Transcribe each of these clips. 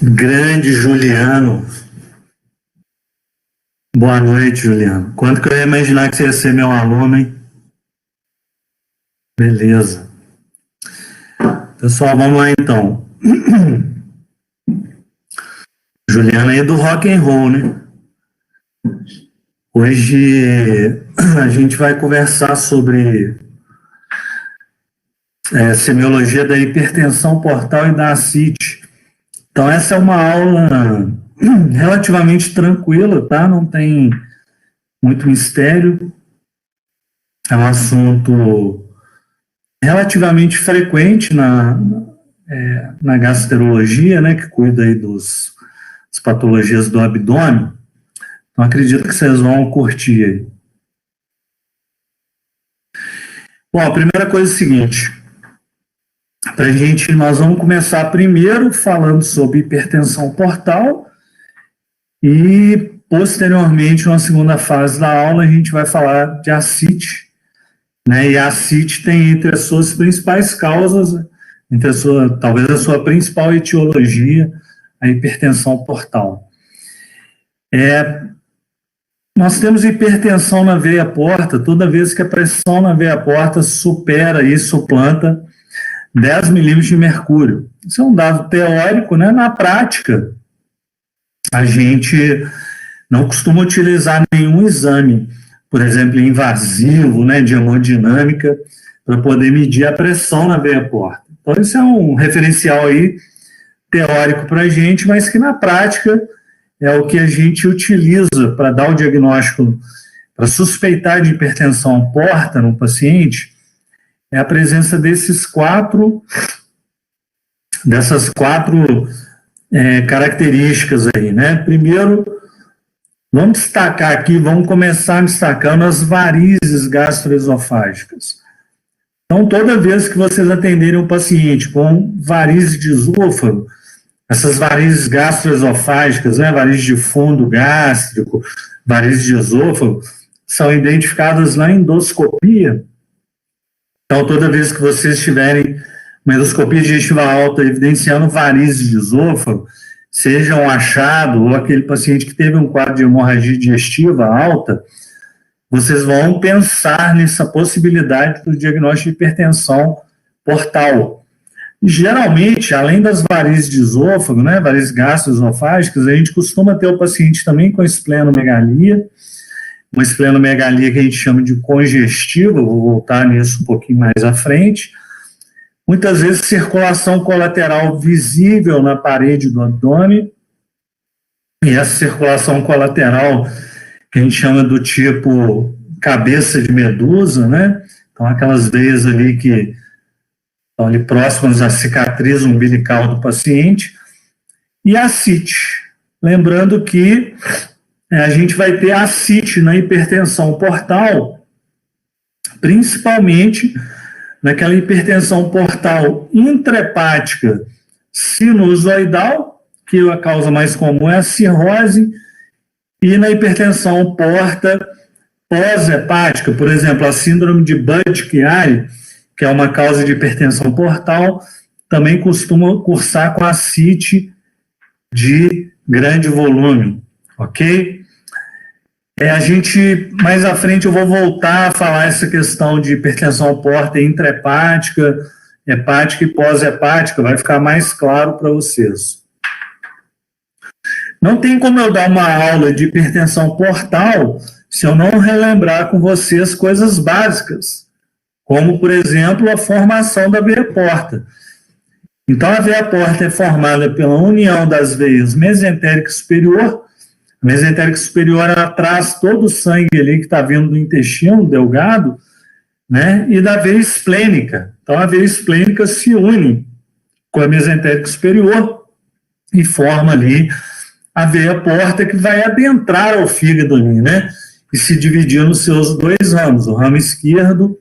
Grande Juliano. Boa noite, Juliano. Quando que eu ia imaginar que você ia ser meu aluno, hein? Beleza. Pessoal, vamos lá então. Juliano aí do rock and roll, né? Hoje a gente vai conversar sobre semiologia da hipertensão portal e da ascite. Então essa é uma aula relativamente tranquila, tá? Não tem muito mistério. É um assunto relativamente frequente na gastroenterologia, né, que cuida aí das patologias do abdômen. Então, acredito que vocês vão curtir aí. Bom, a primeira coisa é o seguinte, nós vamos começar primeiro falando sobre hipertensão portal e, posteriormente, na segunda fase da aula, a gente vai falar de ascite, né, e a ascite tem entre as suas principais causas, talvez a sua principal etiologia, a hipertensão portal. Nós temos hipertensão na veia porta toda vez que a pressão na veia porta supera e suplanta 10 milímetros de mercúrio. Isso é um dado teórico, né? Na prática, a gente não costuma utilizar nenhum exame, por exemplo, invasivo, né, de hemodinâmica, para poder medir a pressão na veia porta. Então, isso é um referencial aí teórico para a gente, mas que na prática é o que a gente utiliza para dar o diagnóstico, para suspeitar de hipertensão porta no paciente, é a presença dessas quatro características aí, né? Primeiro, vamos destacar aqui, vamos começar destacando as varizes gastroesofágicas. Então, toda vez que vocês atenderem um paciente com varizes de esôfago, essas varizes gastroesofágicas, né, varizes de fundo gástrico, varizes de esôfago, são identificadas na endoscopia. Então, toda vez que vocês tiverem uma endoscopia digestiva alta evidenciando varizes de esôfago, seja um achado ou aquele paciente que teve um quadro de hemorragia digestiva alta, vocês vão pensar nessa possibilidade do diagnóstico de hipertensão portal. Geralmente, além das varizes de esôfago, né, varizes gastroesofágicas, a gente costuma ter o paciente também com esplenomegalia, uma esplenomegalia que a gente chama de congestiva, vou voltar nisso um pouquinho mais à frente. Muitas vezes circulação colateral visível na parede do abdômen, e essa circulação colateral que a gente chama do tipo cabeça de medusa, né? Então aquelas veias ali que estão ali próximas à cicatriz umbilical do paciente, e a ascite. Lembrando que a gente vai ter ascite na hipertensão portal, principalmente naquela hipertensão portal intrahepática sinusoidal, que a causa mais comum é a cirrose, e na hipertensão porta pós-hepática, por exemplo, a síndrome de Budd-Chiari, que é uma causa de hipertensão portal, também costuma cursar com ascite de grande volume, ok? Mais à frente eu vou voltar a falar essa questão de hipertensão porta intrahepática, hepática e pós-hepática, vai ficar mais claro para vocês. Não tem como eu dar uma aula de hipertensão portal se eu não relembrar com vocês coisas básicas, como, por exemplo, a formação da veia porta. Então, a veia porta é formada pela união das veias mesentérica superior. A mesentérica superior, ela traz todo o sangue ali que está vindo do intestino delgado, né, e da veia esplênica. Então, a veia esplênica se une com a mesentérica superior e forma ali a veia porta, que vai adentrar ao fígado ali, né, e se dividir nos seus dois ramos, o ramo esquerdo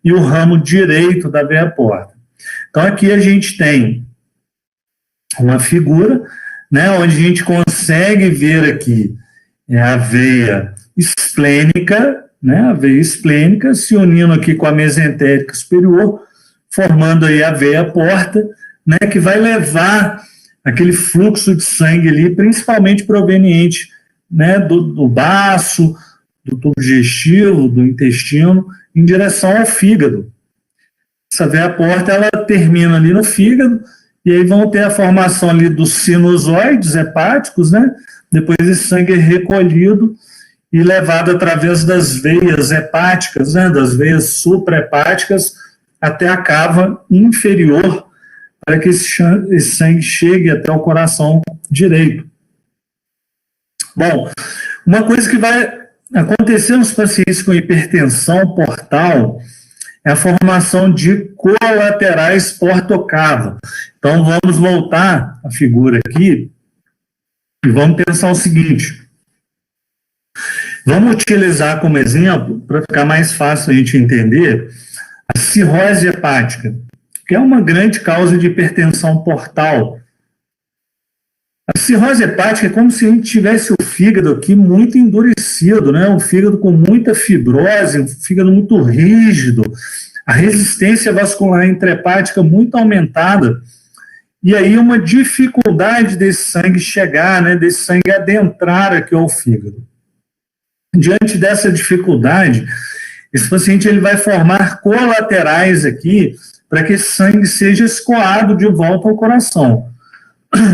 e o ramo direito da veia porta. Então, aqui a gente tem uma figura, né, onde a gente consegue ver aqui a veia esplênica, né, a veia esplênica se unindo aqui com a mesentérica superior, formando aí a veia porta, né, que vai levar aquele fluxo de sangue ali, principalmente proveniente, né, do baço, do tubo digestivo, do intestino, em direção ao fígado. Essa veia porta, ela termina ali no fígado, e aí vão ter a formação ali dos sinusoides hepáticos, né? Depois esse sangue é recolhido e levado através das veias hepáticas, né? Das veias suprahepáticas, até a cava inferior, para que esse sangue chegue até o coração direito. Bom, uma coisa que vai acontecer nos pacientes com hipertensão portal é a formação de colaterais porta-cava. Então, vamos voltar a figura aqui e vamos pensar o seguinte. Vamos utilizar como exemplo, para ficar mais fácil a gente entender, a cirrose hepática, que é uma grande causa de hipertensão portal. A cirrose hepática é como se a gente tivesse o fígado aqui muito endurecido, né? Um fígado com muita fibrose, um fígado muito rígido, a resistência vascular intrahepática muito aumentada, e aí uma dificuldade desse sangue chegar, né? Desse sangue adentrar aqui ao fígado. Diante dessa dificuldade, esse paciente ele vai formar colaterais aqui para que esse sangue seja escoado de volta ao coração.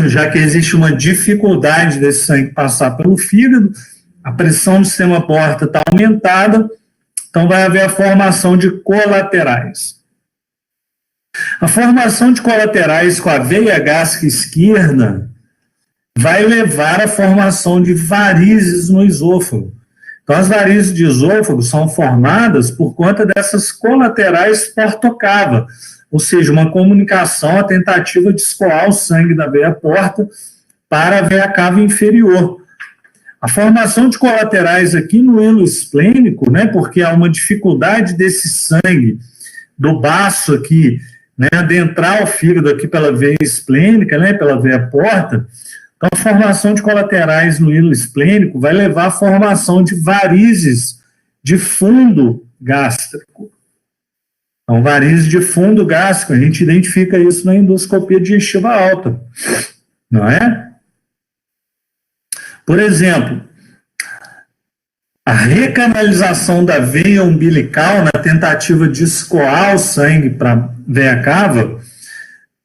Já que existe uma dificuldade desse sangue passar pelo fígado, a pressão do sistema porta está aumentada, então vai haver a formação de colaterais. A formação de colaterais com a veia gástrica esquerda vai levar à formação de varizes no esôfago. Então, as varizes de esôfago são formadas por conta dessas colaterais porta-cava, ou seja, uma comunicação, a tentativa de escoar o sangue da veia porta para a veia cava inferior. A formação de colaterais aqui no hilo esplênico, né, porque há uma dificuldade desse sangue do baço aqui, né, adentrar o fígado aqui pela veia esplênica, né, pela veia porta. Então, a formação de colaterais no hilo esplênico vai levar à formação de varizes de fundo gástrico. Então, varizes de fundo gástrico, a gente identifica isso na endoscopia digestiva alta, não é? Por exemplo, a recanalização da veia umbilical na tentativa de escoar o sangue para a veia cava,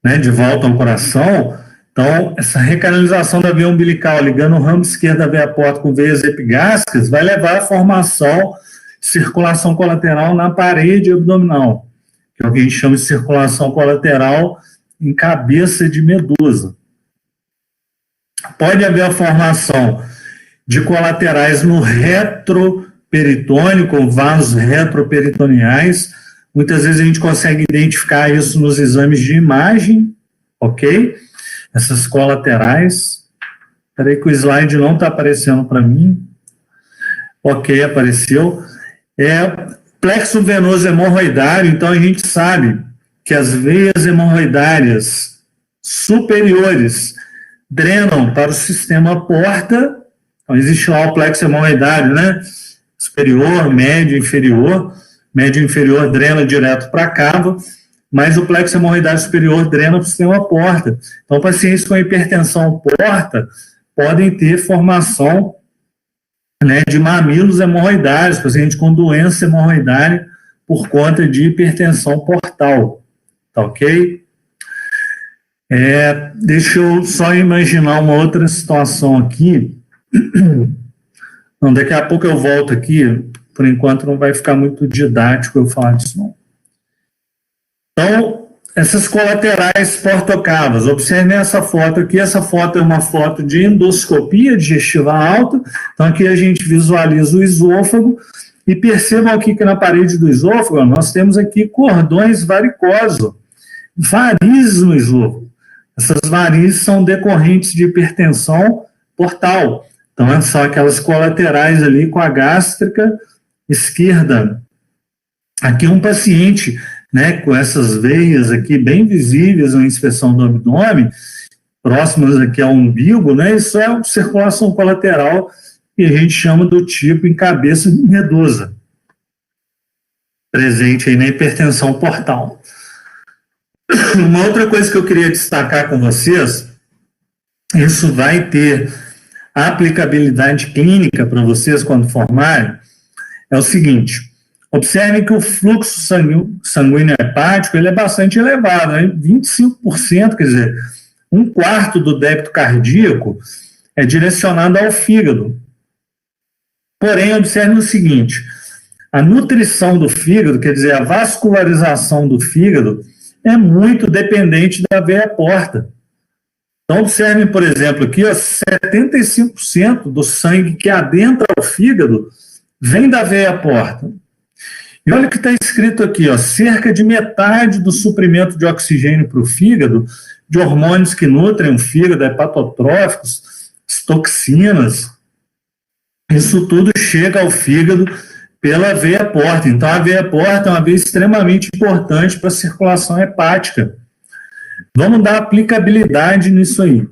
né, de volta ao coração. Então, essa recanalização da veia umbilical ligando o ramo esquerdo da veia porta com veias epigástricas vai levar à formação de circulação colateral na parede abdominal, que é o que a gente chama de circulação colateral em cabeça de medusa. Pode haver a formação de colaterais no retroperitônio, com vasos retroperitoneais. Muitas vezes a gente consegue identificar isso nos exames de imagem, ok? Essas colaterais. Espera aí que o slide não está aparecendo para mim. Ok, apareceu. Plexo venoso hemorroidário, então a gente sabe que as veias hemorroidárias superiores drenam para o sistema porta. Então, existe lá o plexo hemorroidário, né? Superior, médio, inferior. Médio e inferior drena direto para a cava, mas o plexo hemorroidário superior drena para o sistema porta. Então, pacientes com hipertensão porta podem ter formação, né, de mamilos hemorroidários, paciente com doença hemorroidária por conta de hipertensão portal. Tá ok? Deixa eu só imaginar uma outra situação aqui. Não, daqui a pouco eu volto aqui, por enquanto não vai ficar muito didático eu falar disso não. Então, essas colaterais portocavas, observem essa foto aqui, essa foto é uma foto de endoscopia digestiva alta, então aqui a gente visualiza o esôfago, e percebam aqui que na parede do esôfago, nós temos aqui cordões varicosos, varizes no esôfago. Essas varizes são decorrentes de hipertensão portal. Então, são aquelas colaterais ali com a gástrica esquerda. Aqui um paciente, né, com essas veias aqui bem visíveis na inspeção do abdômen, próximas aqui ao umbigo, né, isso é uma circulação colateral que a gente chama do tipo em cabeça de medusa, presente aí na hipertensão portal. Uma outra coisa que eu queria destacar com vocês isso vai ter aplicabilidade clínica para vocês quando formarem, é o seguinte: observem que o fluxo sanguíneo hepático ele é bastante elevado, né? 25%, quer dizer, um quarto do débito cardíaco é direcionado ao fígado. Porém, observem o seguinte: a nutrição do fígado, quer dizer, a vascularização do fígado, é muito dependente da veia porta. Então, observem, por exemplo, aqui, ó, 75% do sangue que adentra o fígado vem da veia porta. E olha o que está escrito aqui, ó, cerca de metade do suprimento de oxigênio para o fígado, de hormônios que nutrem o fígado, hepatotróficos, toxinas, isso tudo chega ao fígado pela veia porta. Então, a veia porta é uma veia extremamente importante para a circulação hepática. Vamos dar aplicabilidade nisso aí.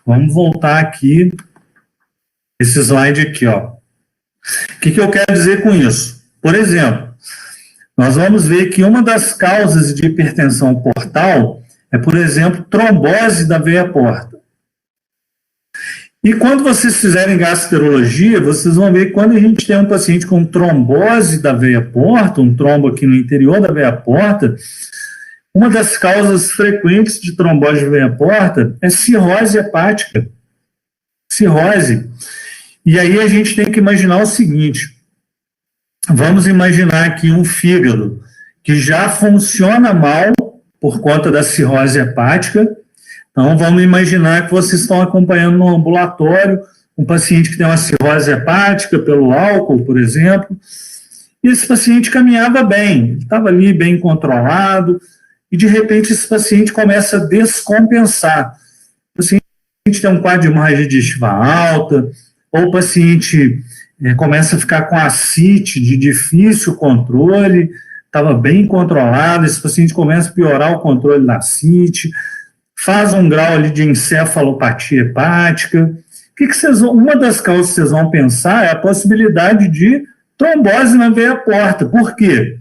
Vamos voltar aqui, esse slide aqui, ó. O que eu quero dizer com isso? Por exemplo, nós vamos ver que uma das causas de hipertensão portal é, por exemplo, trombose da veia porta. E quando vocês fizerem gastroenterologia, vocês vão ver que quando a gente tem um paciente com trombose da veia porta, um trombo aqui no interior da veia porta, uma das causas frequentes de trombose de veia porta é cirrose hepática. Cirrose. E aí a gente tem que imaginar o seguinte: vamos imaginar aqui um fígado que já funciona mal por conta da cirrose hepática. Então, vamos imaginar que vocês estão acompanhando no ambulatório um paciente que tem uma cirrose hepática pelo álcool, por exemplo, e esse paciente caminhava bem, ele estava ali bem controlado, e de repente esse paciente começa a descompensar. O paciente tem um quadro de hemorragia digestiva alta, ou o paciente começa a ficar com ascite de difícil controle, estava bem controlado, esse paciente começa a piorar o controle da ascite, faz um grau ali de encefalopatia hepática. Uma das causas que vocês vão pensar é a possibilidade de trombose na veia porta. Por quê?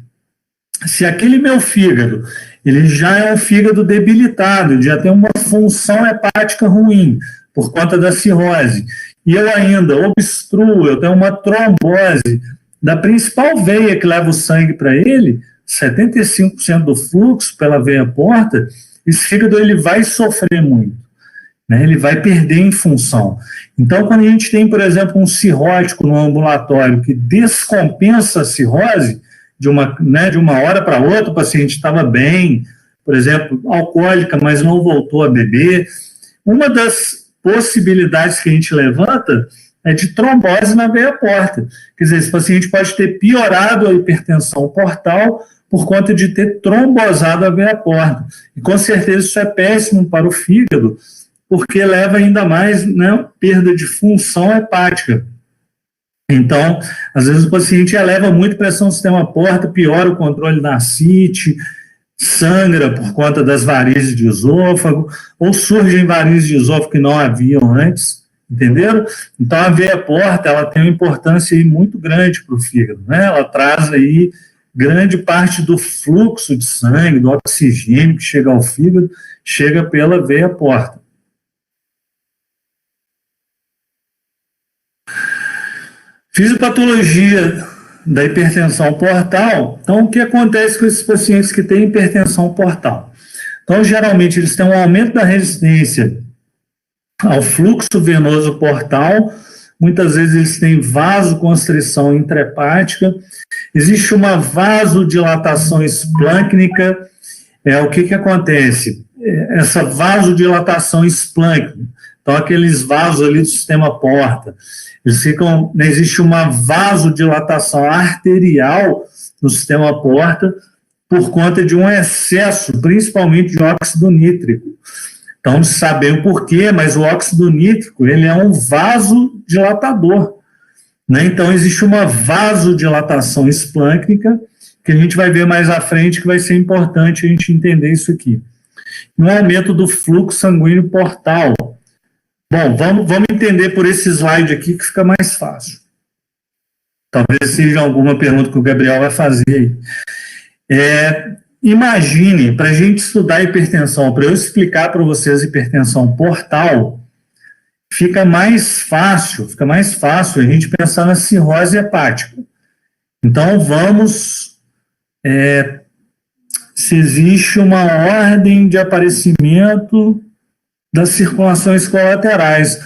Se aquele meu fígado, ele já é um fígado debilitado, ele já tem uma função hepática ruim por conta da cirrose, e eu ainda obstruo, eu tenho uma trombose da principal veia que leva o sangue para ele, 75% do fluxo pela veia porta, esse fígado ele vai sofrer muito, né? Ele vai perder em função. Então, quando a gente tem, por exemplo, um cirrótico no ambulatório que descompensa a cirrose, de uma hora para outra, o paciente estava bem, por exemplo, alcoólica, mas não voltou a beber, uma das possibilidades que a gente levanta é de trombose na veia porta. Quer dizer, esse paciente pode ter piorado a hipertensão portal por conta de ter trombosado a veia porta. E com certeza isso é péssimo para o fígado, porque leva ainda mais, né, perda de função hepática. Então, às vezes o paciente eleva muito pressão no sistema porta, piora o controle da ascite, sangra por conta das varizes de esôfago, ou surgem varizes de esôfago que não haviam antes, entenderam? Então, a veia porta, ela tem uma importância aí muito grande para o fígado, né? Ela traz aí grande parte do fluxo de sangue, do oxigênio que chega ao fígado, chega pela veia porta. Fisiopatologia da hipertensão portal. Então, o que acontece com esses pacientes que têm hipertensão portal? Então, geralmente, eles têm um aumento da resistência ao fluxo venoso portal, muitas vezes eles têm vasoconstrição intrahepática, existe uma vasodilatação esplâncnica. O que acontece? Essa vasodilatação esplâncnica, então aqueles vasos ali do sistema porta, existe uma vasodilatação arterial no sistema porta por conta de um excesso, principalmente de óxido nítrico. Então, se saber o porquê, mas o óxido nítrico, ele é um vasodilatador, né? Então, existe uma vasodilatação esplâncnica, que a gente vai ver mais à frente, que vai ser importante a gente entender isso aqui. Um aumento do fluxo sanguíneo portal. Bom, vamos entender por esse slide aqui que fica mais fácil. Talvez seja alguma pergunta que o Gabriel vai fazer aí. Imagine, para a gente estudar hipertensão, para eu explicar para vocês hipertensão portal, fica mais fácil a gente pensar na cirrose hepática. Então, vamos, se existe uma ordem de aparecimento das circulações colaterais.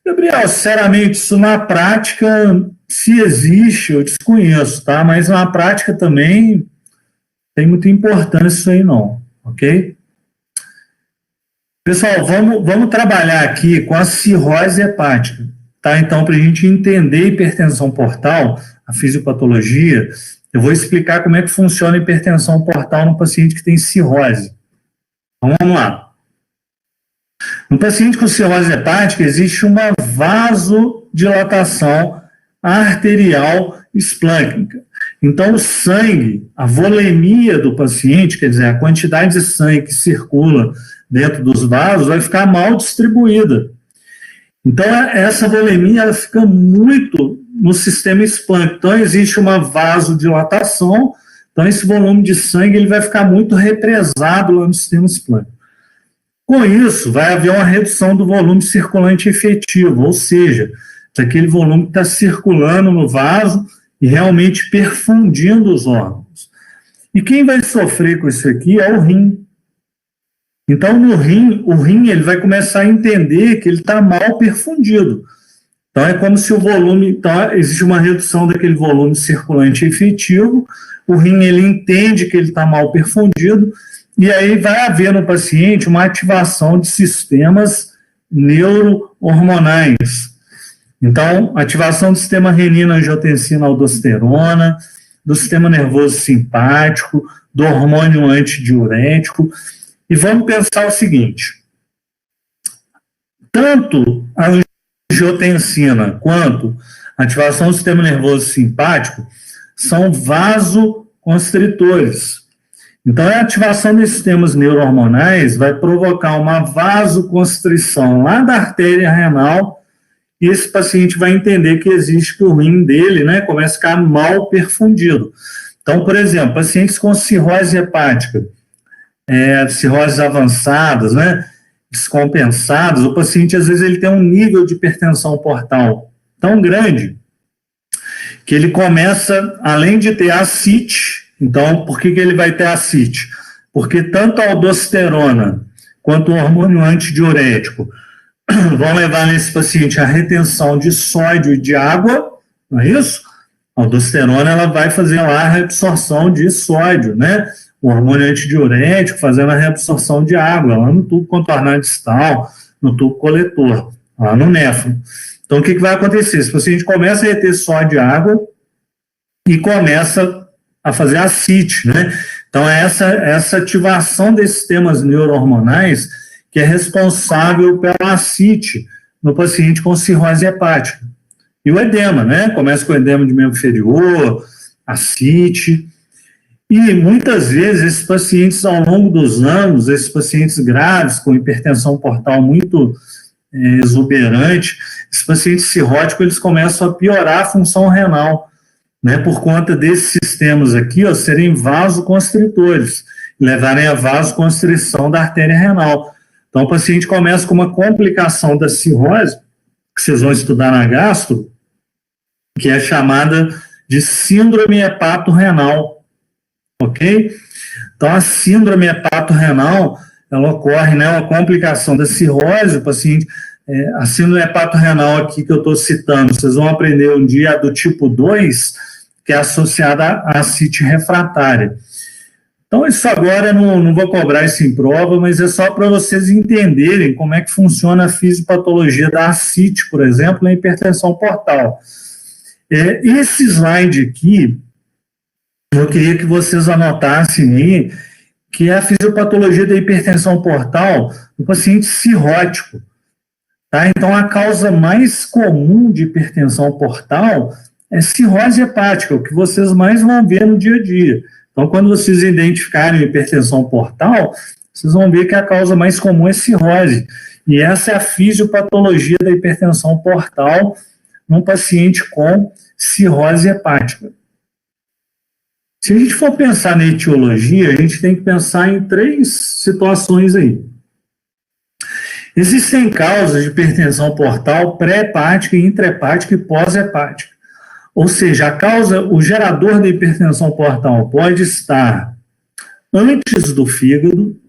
Gabriel, sinceramente, isso na prática, se existe, eu desconheço, tá? Mas na prática também tem muita importância isso aí não, ok? Pessoal, vamos trabalhar aqui com a cirrose hepática, tá? Então, para a gente entender a hipertensão portal, a fisiopatologia, eu vou explicar como é que funciona a hipertensão portal no paciente que tem cirrose. Então, vamos lá. No paciente com cirrose hepática, existe uma vasodilatação arterial esplâncnica. Então, o sangue, a volemia do paciente, quer dizer, a quantidade de sangue que circula dentro dos vasos, vai ficar mal distribuída. Então, essa volemia ela fica muito no sistema esplâncnico. Então, existe uma vasodilatação, então esse volume de sangue ele vai ficar muito represado lá no sistema esplâncnico. Com isso, vai haver uma redução do volume circulante efetivo, ou seja, daquele volume que está circulando no vaso e realmente perfundindo os órgãos. E quem vai sofrer com isso aqui é o rim. Então, no rim, o rim ele vai começar a entender que ele está mal perfundido. Então, é como se o volume... Então, existe uma redução daquele volume circulante efetivo, o rim ele entende que ele está mal perfundido, e aí vai haver no paciente uma ativação de sistemas neurohormonais. Então, ativação do sistema renina-angiotensina-aldosterona, do sistema nervoso simpático, do hormônio antidiurético. E vamos pensar o seguinte, tanto a angiotensina quanto a ativação do sistema nervoso simpático são vasoconstritores. Então, a ativação desses sistemas neurohormonais vai provocar uma vasoconstrição lá da artéria renal e esse paciente vai entender que existe que o rim dele, né, começa a ficar mal perfundido. Então, por exemplo, pacientes com cirrose hepática, cirroses avançadas, né, descompensadas, o paciente às vezes ele tem um nível de hipertensão portal tão grande que ele começa, além de ter ascite, então por que ele vai ter ascite? Porque tanto a aldosterona quanto o hormônio antidiurético vão levar nesse paciente a retenção de sódio e de água, não é isso? A aldosterona ela vai fazer lá a reabsorção de sódio, né? O hormônio antidiurético fazendo a reabsorção de água lá no tubo contornado distal, no tubo coletor, lá no néfron. Então, o que vai acontecer? Esse paciente começa a reter sódio e água e começa a fazer ascite, né? Então, é essa ativação desses sistemas neurohormonais que é responsável pela ascite no paciente com cirrose hepática. E o edema, né? Começa com o edema de membro inferior, ascite. E muitas vezes esses pacientes, ao longo dos anos, esses pacientes graves com hipertensão portal muito exuberante, esses pacientes cirróticos, eles começam a piorar a função renal, né, por conta desses sistemas aqui, ó, serem vasoconstritores, levarem a vasoconstrição da artéria renal. Então, o paciente começa com uma complicação da cirrose, que vocês vão estudar na gastro, que é chamada de síndrome hepatorrenal. Ok? Então, a síndrome hepatorrenal, ela ocorre, né, uma complicação da cirrose, o paciente, a síndrome hepatorrenal aqui que eu estou citando, vocês vão aprender um dia a do tipo 2, que é associada à ascite refratária. Então, isso agora, não vou cobrar isso em prova, mas é só para vocês entenderem como é que funciona a fisiopatologia da ascite, por exemplo, na hipertensão portal. Esse slide aqui, eu queria que vocês anotassem aí, que é a fisiopatologia da hipertensão portal no paciente cirrótico. Tá? Então, a causa mais comum de hipertensão portal é cirrose hepática, o que vocês mais vão ver no dia a dia. Então, quando vocês identificarem hipertensão portal, vocês vão ver que a causa mais comum é cirrose. E essa é a fisiopatologia da hipertensão portal num paciente com cirrose hepática. Se a gente for pensar na etiologia, a gente tem que pensar em 3 situações aí. Existem causas de hipertensão portal pré-hepática, intra-hepática e pós-hepática. Ou seja, a causa, o gerador da hipertensão portal pode estar antes do fígado,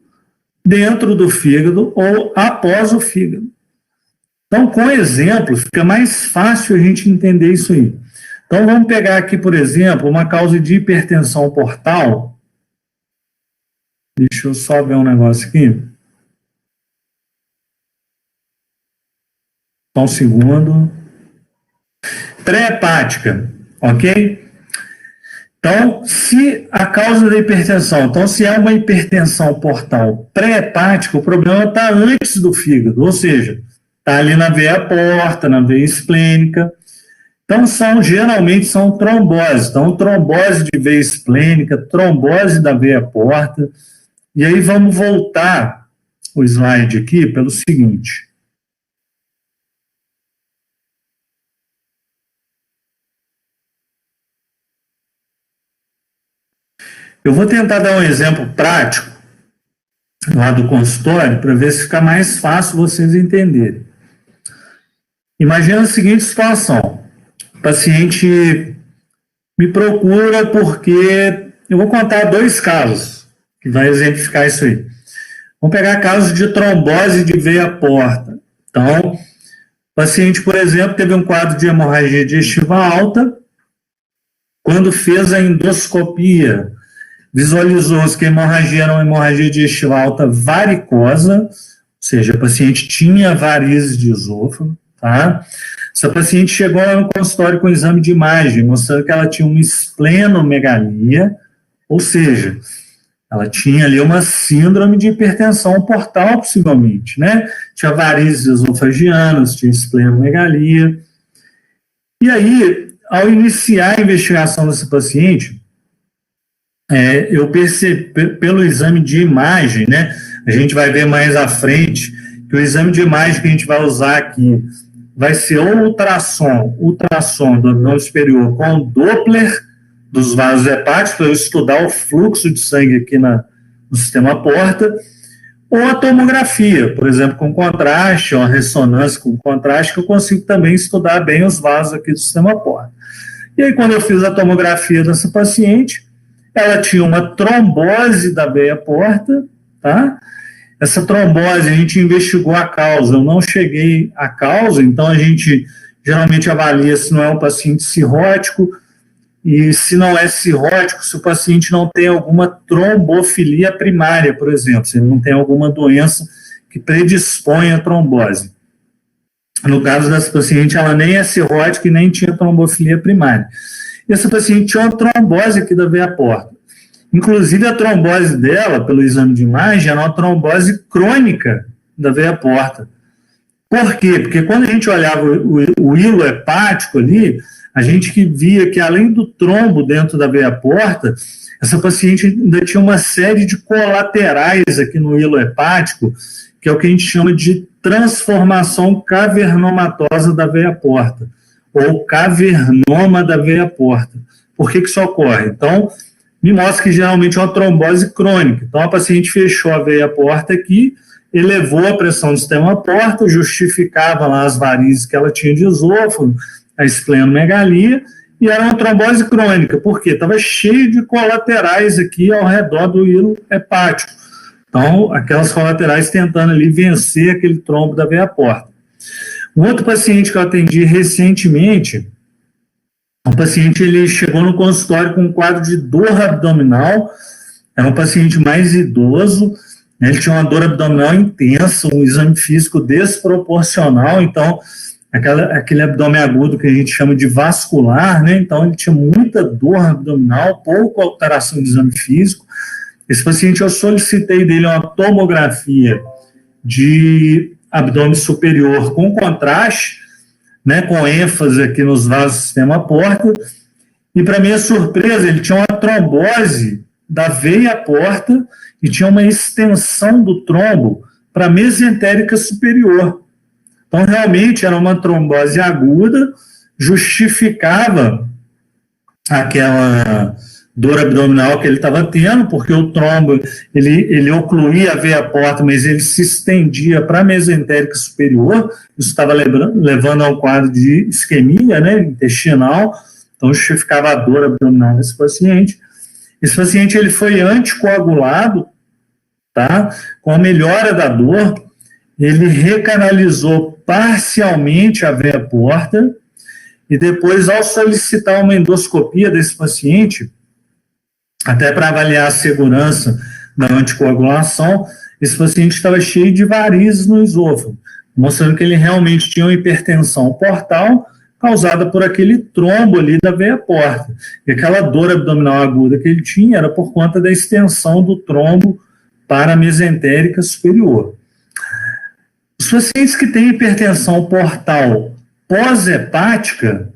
dentro do fígado ou após o fígado. Então, com exemplo, fica mais fácil a gente entender isso aí. Então, vamos pegar aqui, por exemplo, uma causa de hipertensão portal. Deixa eu só ver um negócio aqui. Só um segundo. Pré-hepática, ok? Então, se a causa da hipertensão, então se é uma hipertensão portal pré-hepática, o problema está antes do fígado, ou seja, está ali na veia porta, na veia esplênica. Então, geralmente são tromboses. Então, trombose de veia esplênica, trombose da veia porta. E aí vamos voltar o slide aqui pelo seguinte. Eu vou tentar dar um exemplo prático lá do consultório para ver se fica mais fácil vocês entenderem. Imagina a seguinte situação. O paciente me procura porque eu vou contar 2 casos que vai exemplificar isso aí. Vamos pegar casos de trombose de veia porta. Então, o paciente, por exemplo, teve um quadro de hemorragia digestiva alta. Quando fez a endoscopia, visualizou-se que a hemorragia era uma hemorragia digestiva alta varicosa, ou seja, a paciente tinha varizes de esôfago, tá? Essa paciente chegou lá no consultório com exame de imagem, mostrando que ela tinha uma esplenomegalia, ou seja, ela tinha ali uma síndrome de hipertensão portal, possivelmente, né? Tinha varizes esofágicas, tinha esplenomegalia. E aí, ao iniciar a investigação dessa paciente, eu percebi, pelo exame de imagem, né? A gente vai ver mais à frente que o exame de imagem que a gente vai usar aqui vai ser o ultrassom do abdômen superior com Doppler dos vasos hepáticos, para eu estudar o fluxo de sangue aqui no sistema porta, ou a tomografia, por exemplo, com contraste, ou a ressonância com contraste, que eu consigo também estudar bem os vasos aqui do sistema porta. E aí, quando eu fiz a tomografia dessa paciente, ela tinha uma trombose da veia porta, tá? Essa trombose, a gente investigou a causa, eu não cheguei à causa, então a gente geralmente avalia se não é um paciente cirrótico, e se não é cirrótico, se o paciente não tem alguma trombofilia primária, por exemplo, se ele não tem alguma doença que predispõe à trombose. No caso dessa paciente, ela nem é cirrótica e nem tinha trombofilia primária. E essa paciente tinha uma trombose aqui da veia porta. Inclusive, a trombose dela, pelo exame de imagem, era uma trombose crônica da veia porta. Por quê? Porque quando a gente olhava o hilo hepático ali, a gente via que, além do trombo dentro da veia porta, essa paciente ainda tinha uma série de colaterais aqui no hilo hepático, que é o que a gente chama de transformação cavernomatosa da veia porta, ou cavernoma da veia porta. Por que isso ocorre? Então, me mostra que geralmente é uma trombose crônica. Então, a paciente fechou a veia porta aqui, elevou a pressão do sistema porta, justificava lá as varizes que ela tinha de esôfago, a esplenomegalia, e era uma trombose crônica. Por quê? Estava cheio de colaterais aqui ao redor do hilo hepático. Então, aquelas colaterais tentando ali vencer aquele trombo da veia porta. Um outro paciente que eu atendi recentemente, um paciente, ele chegou no consultório com um quadro de dor abdominal, era um paciente mais idoso, né, ele tinha uma dor abdominal intensa, um exame físico desproporcional, então, aquele abdômen agudo que a gente chama de vascular, né, então ele tinha muita dor abdominal, pouca alteração de exame físico. Esse paciente, eu solicitei dele uma tomografia de abdômen superior com contraste, né, com ênfase aqui nos vasos do sistema porta, e para minha surpresa, ele tinha uma trombose da veia porta e tinha uma extensão do trombo para a mesentérica superior. Então, realmente, era uma trombose aguda, justificava aquela dor abdominal que ele estava tendo, porque o trombo, ele ocluía a veia porta, mas ele se estendia para a mesentérica superior, isso estava levando a um quadro de isquemia, né, intestinal, então justificava a dor abdominal desse paciente. Esse paciente, ele foi anticoagulado, tá, com a melhora da dor, ele recanalizou parcialmente a veia porta, e depois, ao solicitar uma endoscopia desse paciente, até para avaliar a segurança da anticoagulação, esse paciente estava cheio de varizes no esôfago, mostrando que ele realmente tinha uma hipertensão portal causada por aquele trombo ali da veia porta. E aquela dor abdominal aguda que ele tinha era por conta da extensão do trombo para a mesentérica superior. Os pacientes que têm hipertensão portal pós-hepática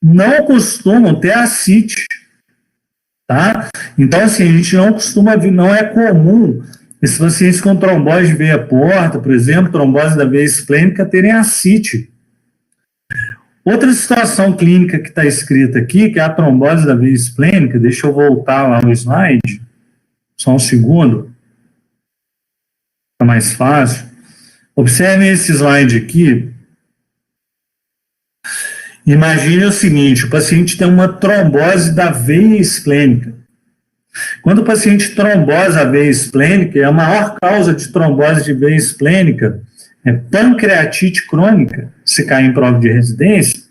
não costumam ter ascite, tá? Então, assim, a gente não costuma ver, não é comum esses pacientes com trombose de veia porta, por exemplo, trombose da veia esplênica, terem ascite. Outra situação clínica que está escrita aqui, que é a trombose da veia esplênica, deixa eu voltar lá no slide, só um segundo, fica mais fácil. Observem esse slide aqui. Imagine o seguinte, o paciente tem uma trombose da veia esplênica. Quando o paciente trombosa a veia esplênica, a maior causa de trombose de veia esplênica é pancreatite crônica, se cair em prova de residência.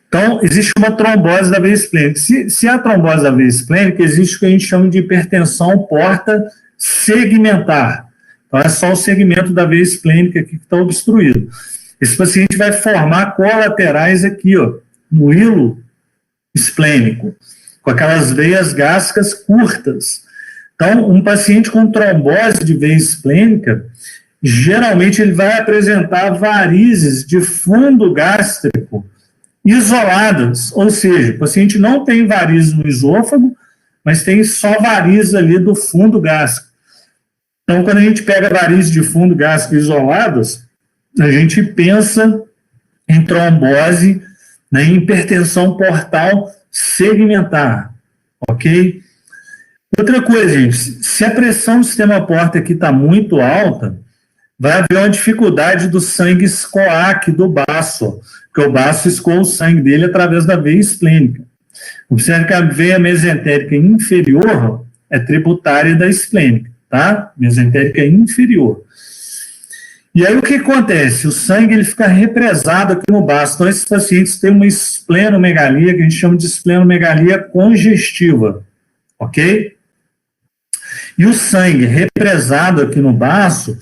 Então, existe uma trombose da veia esplênica. Se a trombose da veia esplênica, existe o que a gente chama de hipertensão porta segmentar. Então, é só o segmento da veia esplênica aqui que está obstruído. Esse paciente vai formar colaterais aqui, ó, no hilo esplênico, com aquelas veias gástricas curtas. Então, um paciente com trombose de veia esplênica, geralmente ele vai apresentar varizes de fundo gástrico isoladas, ou seja, o paciente não tem varizes no esôfago, mas tem só varizes ali do fundo gástrico. Então, quando a gente pega varizes de fundo gástrico isoladas, a gente pensa em trombose, né, em hipertensão portal segmentar, ok? Outra coisa, gente, se a pressão do sistema porta aqui está muito alta, vai haver uma dificuldade do sangue escoar aqui do baço, porque o baço escoa o sangue dele através da veia esplênica. Observe que a veia mesentérica inferior é tributária da esplênica, tá? Mesentérica inferior. E aí o que acontece? O sangue ele fica represado aqui no baço. Então esses pacientes têm uma esplenomegalia, que a gente chama de esplenomegalia congestiva, ok? E o sangue represado aqui no baço,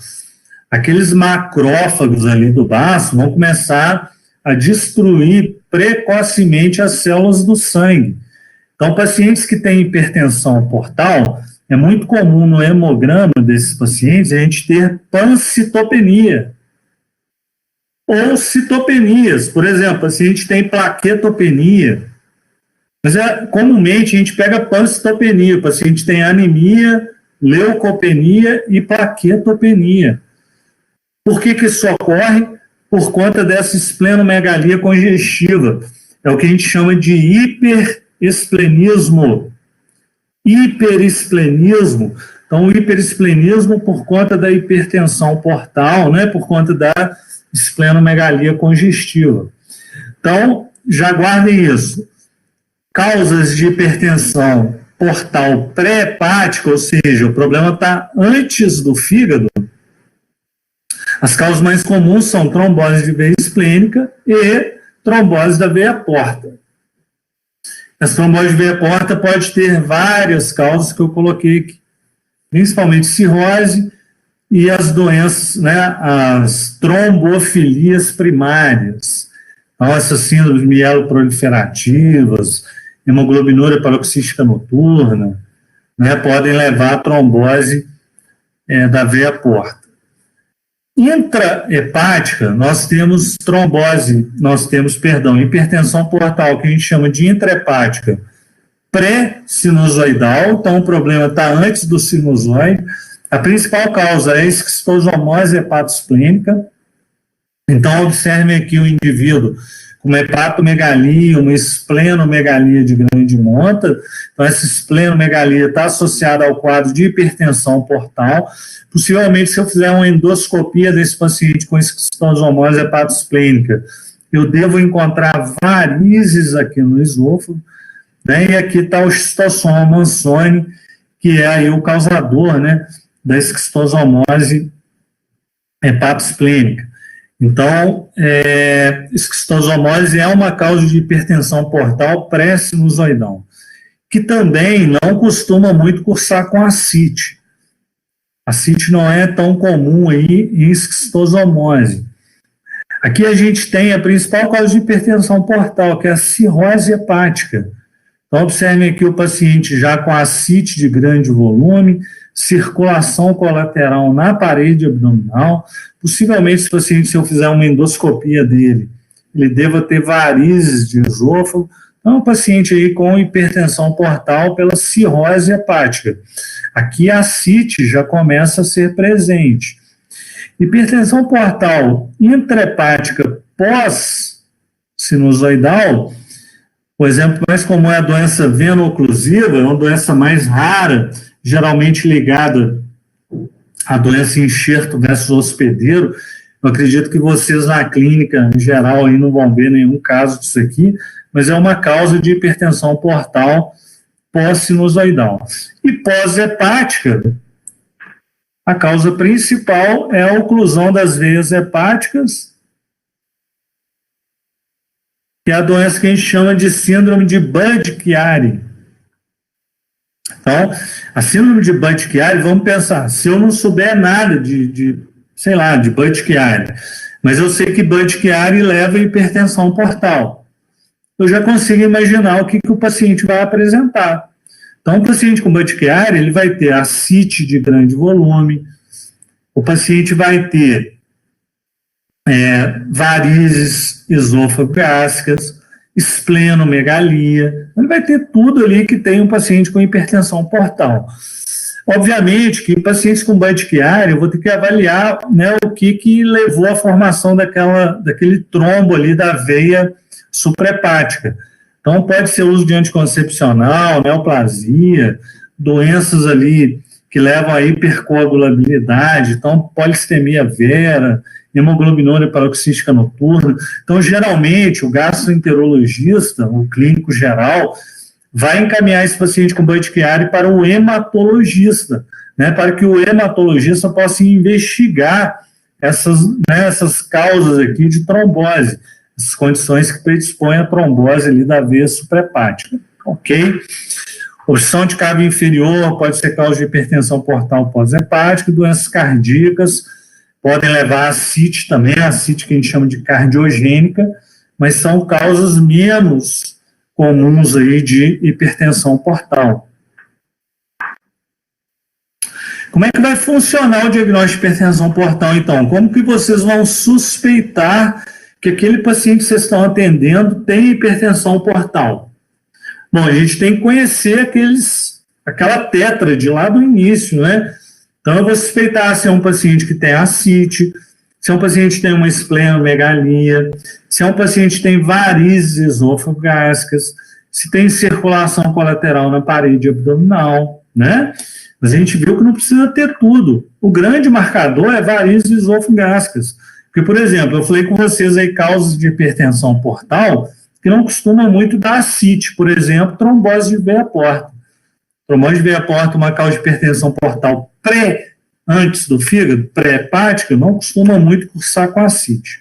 aqueles macrófagos ali do baço vão começar a destruir precocemente as células do sangue. Então, pacientes que têm hipertensão portal, é muito comum no hemograma desses pacientes a gente ter pancitopenia ou citopenias. Por exemplo, o paciente tem plaquetopenia, mas comumente a gente pega pancitopenia, o paciente tem anemia, leucopenia e plaquetopenia. Por que isso ocorre? Por conta dessa esplenomegalia congestiva. É o que a gente chama de hiperesplenismo. Hiperesplenismo. Então, o hiperesplenismo por conta da hipertensão portal, né, por conta da esplenomegalia congestiva. Então, já guardem isso. Causas de hipertensão portal pré-hepática, ou seja, o problema está antes do fígado. As causas mais comuns são trombose de veia esplênica e trombose da veia porta. Essa trombose de veia porta pode ter várias causas que eu coloquei aqui, principalmente cirrose e as doenças, né, as trombofilias primárias. Então, essas síndromes mieloproliferativas, hemoglobinúria paroxística noturna, né, podem levar à trombose da veia porta. Intrahepática, nós temos hipertensão portal, que a gente chama de intrahepática pré-sinusoidal, então o problema está antes do sinusoide. A principal causa é a esquistosomose hepatosplênica, Então, observem aqui o indivíduo com uma hepatomegalia, uma esplenomegalia de grande monta. Então, essa esplenomegalia está associada ao quadro de hipertensão portal. Possivelmente, se eu fizer uma endoscopia desse paciente com esquistosomose hepatosplênica, eu devo encontrar varizes aqui no esôfago, né? E aqui está o Schistosoma mansoni, que é aí o causador, né, da esquistosomose hepatosplênica. Então, esquistosomose é uma causa de hipertensão portal pré-sinusoidal, que também não costuma muito cursar com ascite. Ascite não é tão comum aí em esquistosomose. Aqui a gente tem a principal causa de hipertensão portal, que é a cirrose hepática. Então, observem aqui o paciente já com ascite de grande volume, circulação colateral na parede abdominal. Possivelmente, esse paciente, se eu fizer uma endoscopia dele, ele deva ter varizes de esôfago. Então, um paciente aí com hipertensão portal pela cirrose hepática. Aqui a ascite já começa a ser presente. Hipertensão portal intrahepática pós-sinusoidal, o exemplo mais comum é a doença veno-oclusiva, é uma doença mais rara, geralmente ligada à doença enxerto versus hospedeiro. Eu acredito que vocês na clínica, em geral, aí não vão ver nenhum caso disso aqui, mas é uma causa de hipertensão portal pós-sinusoidal. E pós-hepática, a causa principal é a oclusão das veias hepáticas, que é a doença que a gente chama de síndrome de Budd-Chiari. Então, a síndrome de Budd-Chiari, vamos pensar, se eu não souber nada de Budd-Chiari, mas eu sei que Budd-Chiari leva a hipertensão portal, eu já consigo imaginar o que o paciente vai apresentar. Então, o paciente com Budd-Chiari, ele vai ter ascite de grande volume, o paciente vai ter varizes esôfago-gástricas, esplenomegalia, ele vai ter tudo ali que tem um paciente com hipertensão portal. Obviamente que em pacientes com Budd-Chiari eu vou ter que avaliar, né, o que levou à formação daquele trombo ali da veia suprahepática. Então pode ser uso de anticoncepcional, neoplasia, doenças ali que levam à hipercoagulabilidade, então polistemia vera, hemoglobinúria paroxística noturna. Então, geralmente, o gastroenterologista, o clínico geral, vai encaminhar esse paciente com Budd-Chiari para o hematologista, né, para que o hematologista possa investigar essas causas aqui de trombose, essas condições que predispõem à trombose ali da veia suprahepática, ok? Obstrução de cábio inferior pode ser causa de hipertensão portal pós-hepática, doenças cardíacas, podem levar a ascite também, a ascite que a gente chama de cardiogênica, mas são causas menos comuns aí de hipertensão portal. Como é que vai funcionar o diagnóstico de hipertensão portal, então? Como que vocês vão suspeitar que aquele paciente que vocês estão atendendo tem hipertensão portal? Bom, a gente tem que conhecer aquela tétrade lá do início, né? Então, eu vou suspeitar se é um paciente que tem ascite, se é um paciente que tem uma esplenomegalia, se é um paciente que tem varizes esôfago-gástricas, se tem circulação colateral na parede abdominal, né? Mas a gente viu que não precisa ter tudo. O grande marcador é varizes esôfago-gástricas. Porque, por exemplo, eu falei com vocês aí causas de hipertensão portal que não costumam muito dar ascite, por exemplo, trombose de veia porta. Trombose de veia porta, uma causa de hipertensão portal antes do fígado, pré-hepática, não costuma muito cursar com ascite.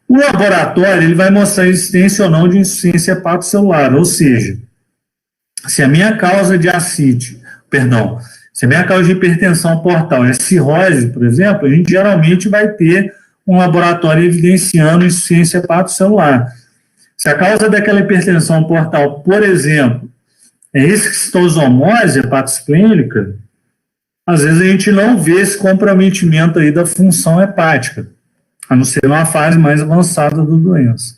O laboratório ele vai mostrar a existência ou não de insuficiência hepatocelular, ou seja, se a minha causa de se a minha causa de hipertensão portal é cirrose, por exemplo, a gente geralmente vai ter um laboratório evidenciando insuficiência hepatocelular. Se a causa daquela hipertensão portal, por exemplo, é esquistosomose hepatosplênica, às vezes a gente não vê esse comprometimento aí da função hepática, a não ser uma fase mais avançada da doença.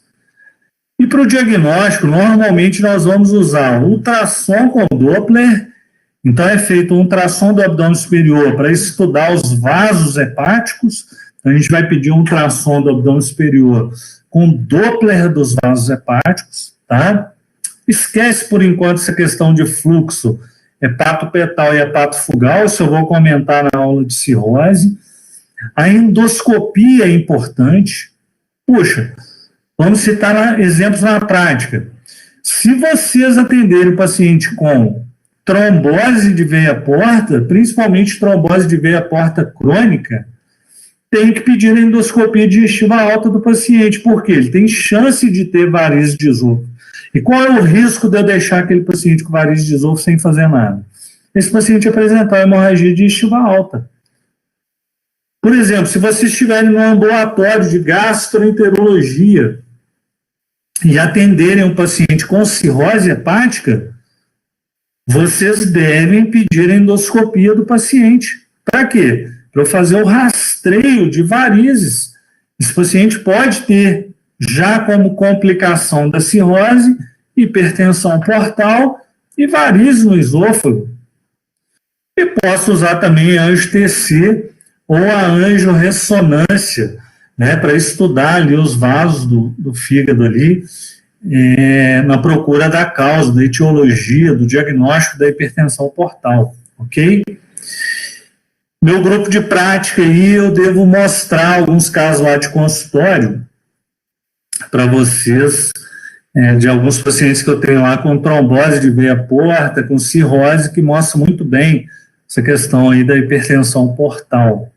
E para o diagnóstico, normalmente nós vamos usar ultrassom com Doppler. Então é feito um ultrassom do abdômen superior para estudar os vasos hepáticos Então, a gente vai pedir um ultrassom do abdômen superior com Doppler dos vasos hepáticos, tá? Esquece, por enquanto, essa questão de fluxo hepatopetal e hepatofugal, isso eu vou comentar na aula de cirrose. A endoscopia é importante. Puxa, vamos citar exemplos na prática. Se vocês atenderem o paciente com trombose de veia porta, principalmente trombose de veia porta crônica, tem que pedir a endoscopia digestiva alta do paciente, porque ele tem chance de ter varizes de esôfago. E qual é o risco de eu deixar aquele paciente com varizes de esôfago sem fazer nada? Esse paciente apresentar hemorragia digestiva alta. Por exemplo, se vocês estiverem no ambulatório de gastroenterologia e atenderem um paciente com cirrose hepática, vocês devem pedir a endoscopia do paciente. Para quê? Para eu fazer o rastreio de varizes. Esse paciente pode ter, já como complicação da cirrose, hipertensão portal e varizes no esôfago. E posso usar também a angio-TC ou a angio-ressonância, né, para estudar ali os vasos do fígado ali, na procura da causa, da etiologia, do diagnóstico da hipertensão portal, ok? Meu grupo de prática aí, eu devo mostrar alguns casos lá de consultório para vocês, de alguns pacientes que eu tenho lá com trombose de veia porta, com cirrose, que mostra muito bem essa questão aí da hipertensão portal.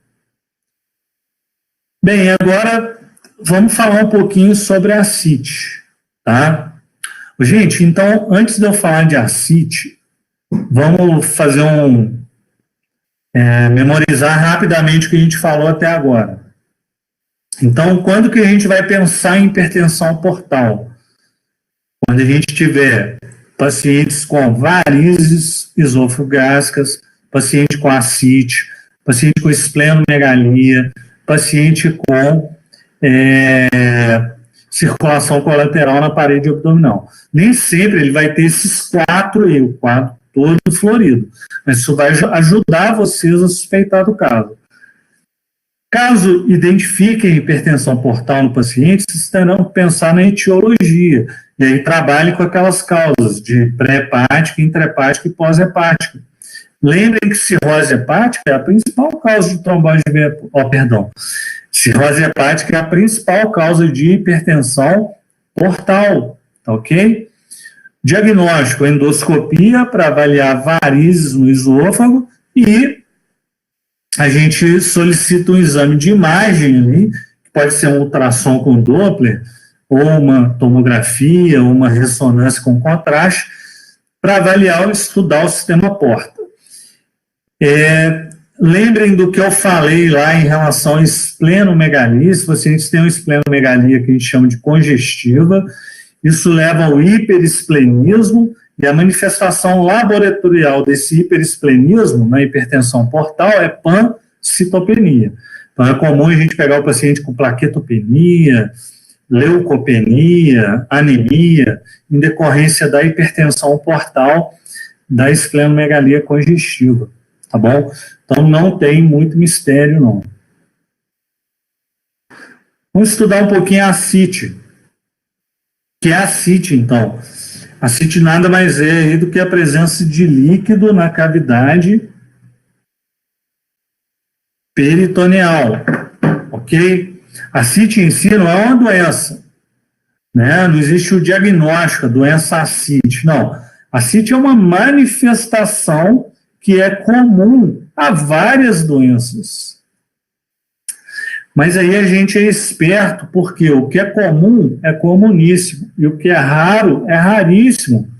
Bem, agora vamos falar um pouquinho sobre a ascite, tá? Gente, então, antes de eu falar de ascite, vamos fazer memorizar rapidamente o que a gente falou até agora. Então, quando que a gente vai pensar em hipertensão portal? Quando a gente tiver pacientes com varizes esofagásicas, paciente com ascite, paciente com esplenomegalia, paciente com circulação colateral na parede abdominal. Nem sempre ele vai ter esses quatro aí, o quadro todo florido, mas isso vai ajudar vocês a suspeitar do caso. Caso identifiquem hipertensão portal no paciente, vocês terão que pensar na etiologia, e aí trabalhe com aquelas causas de pré-hepática, intra-hepática e pós-hepática. Lembrem que cirrose hepática é a principal causa de trombose de veia, cirrose hepática é a principal causa de hipertensão portal, tá ok? Diagnóstico, endoscopia para avaliar varizes no esôfago e a gente solicita um exame de imagem ali, que pode ser um ultrassom com Doppler, ou uma tomografia, ou uma ressonância com contraste, para avaliar ou estudar o sistema porta. Lembrem do que eu falei lá em relação à esplenomegalia. Se pacientes têm uma esplenomegalia que a gente chama de congestiva, isso leva ao hiperesplenismo, e a manifestação laboratorial desse hiperesplenismo na hipertensão portal é pancitopenia. Então, é comum a gente pegar o paciente com plaquetopenia, leucopenia, anemia, em decorrência da hipertensão portal da esplenomegalia congestiva, tá bom? Então, não tem muito mistério, não. Vamos estudar um pouquinho a ascite. O que é a ascite, então? A ascite nada mais é do que a presença de líquido na cavidade peritoneal, ok? A ascite em si não é uma doença, né? Não existe o diagnóstico, a doença ascite, não. A ascite é uma manifestação que é comum a várias doenças. Mas aí a gente é esperto, porque o que é comum é comuníssimo, e o que é raro é raríssimo.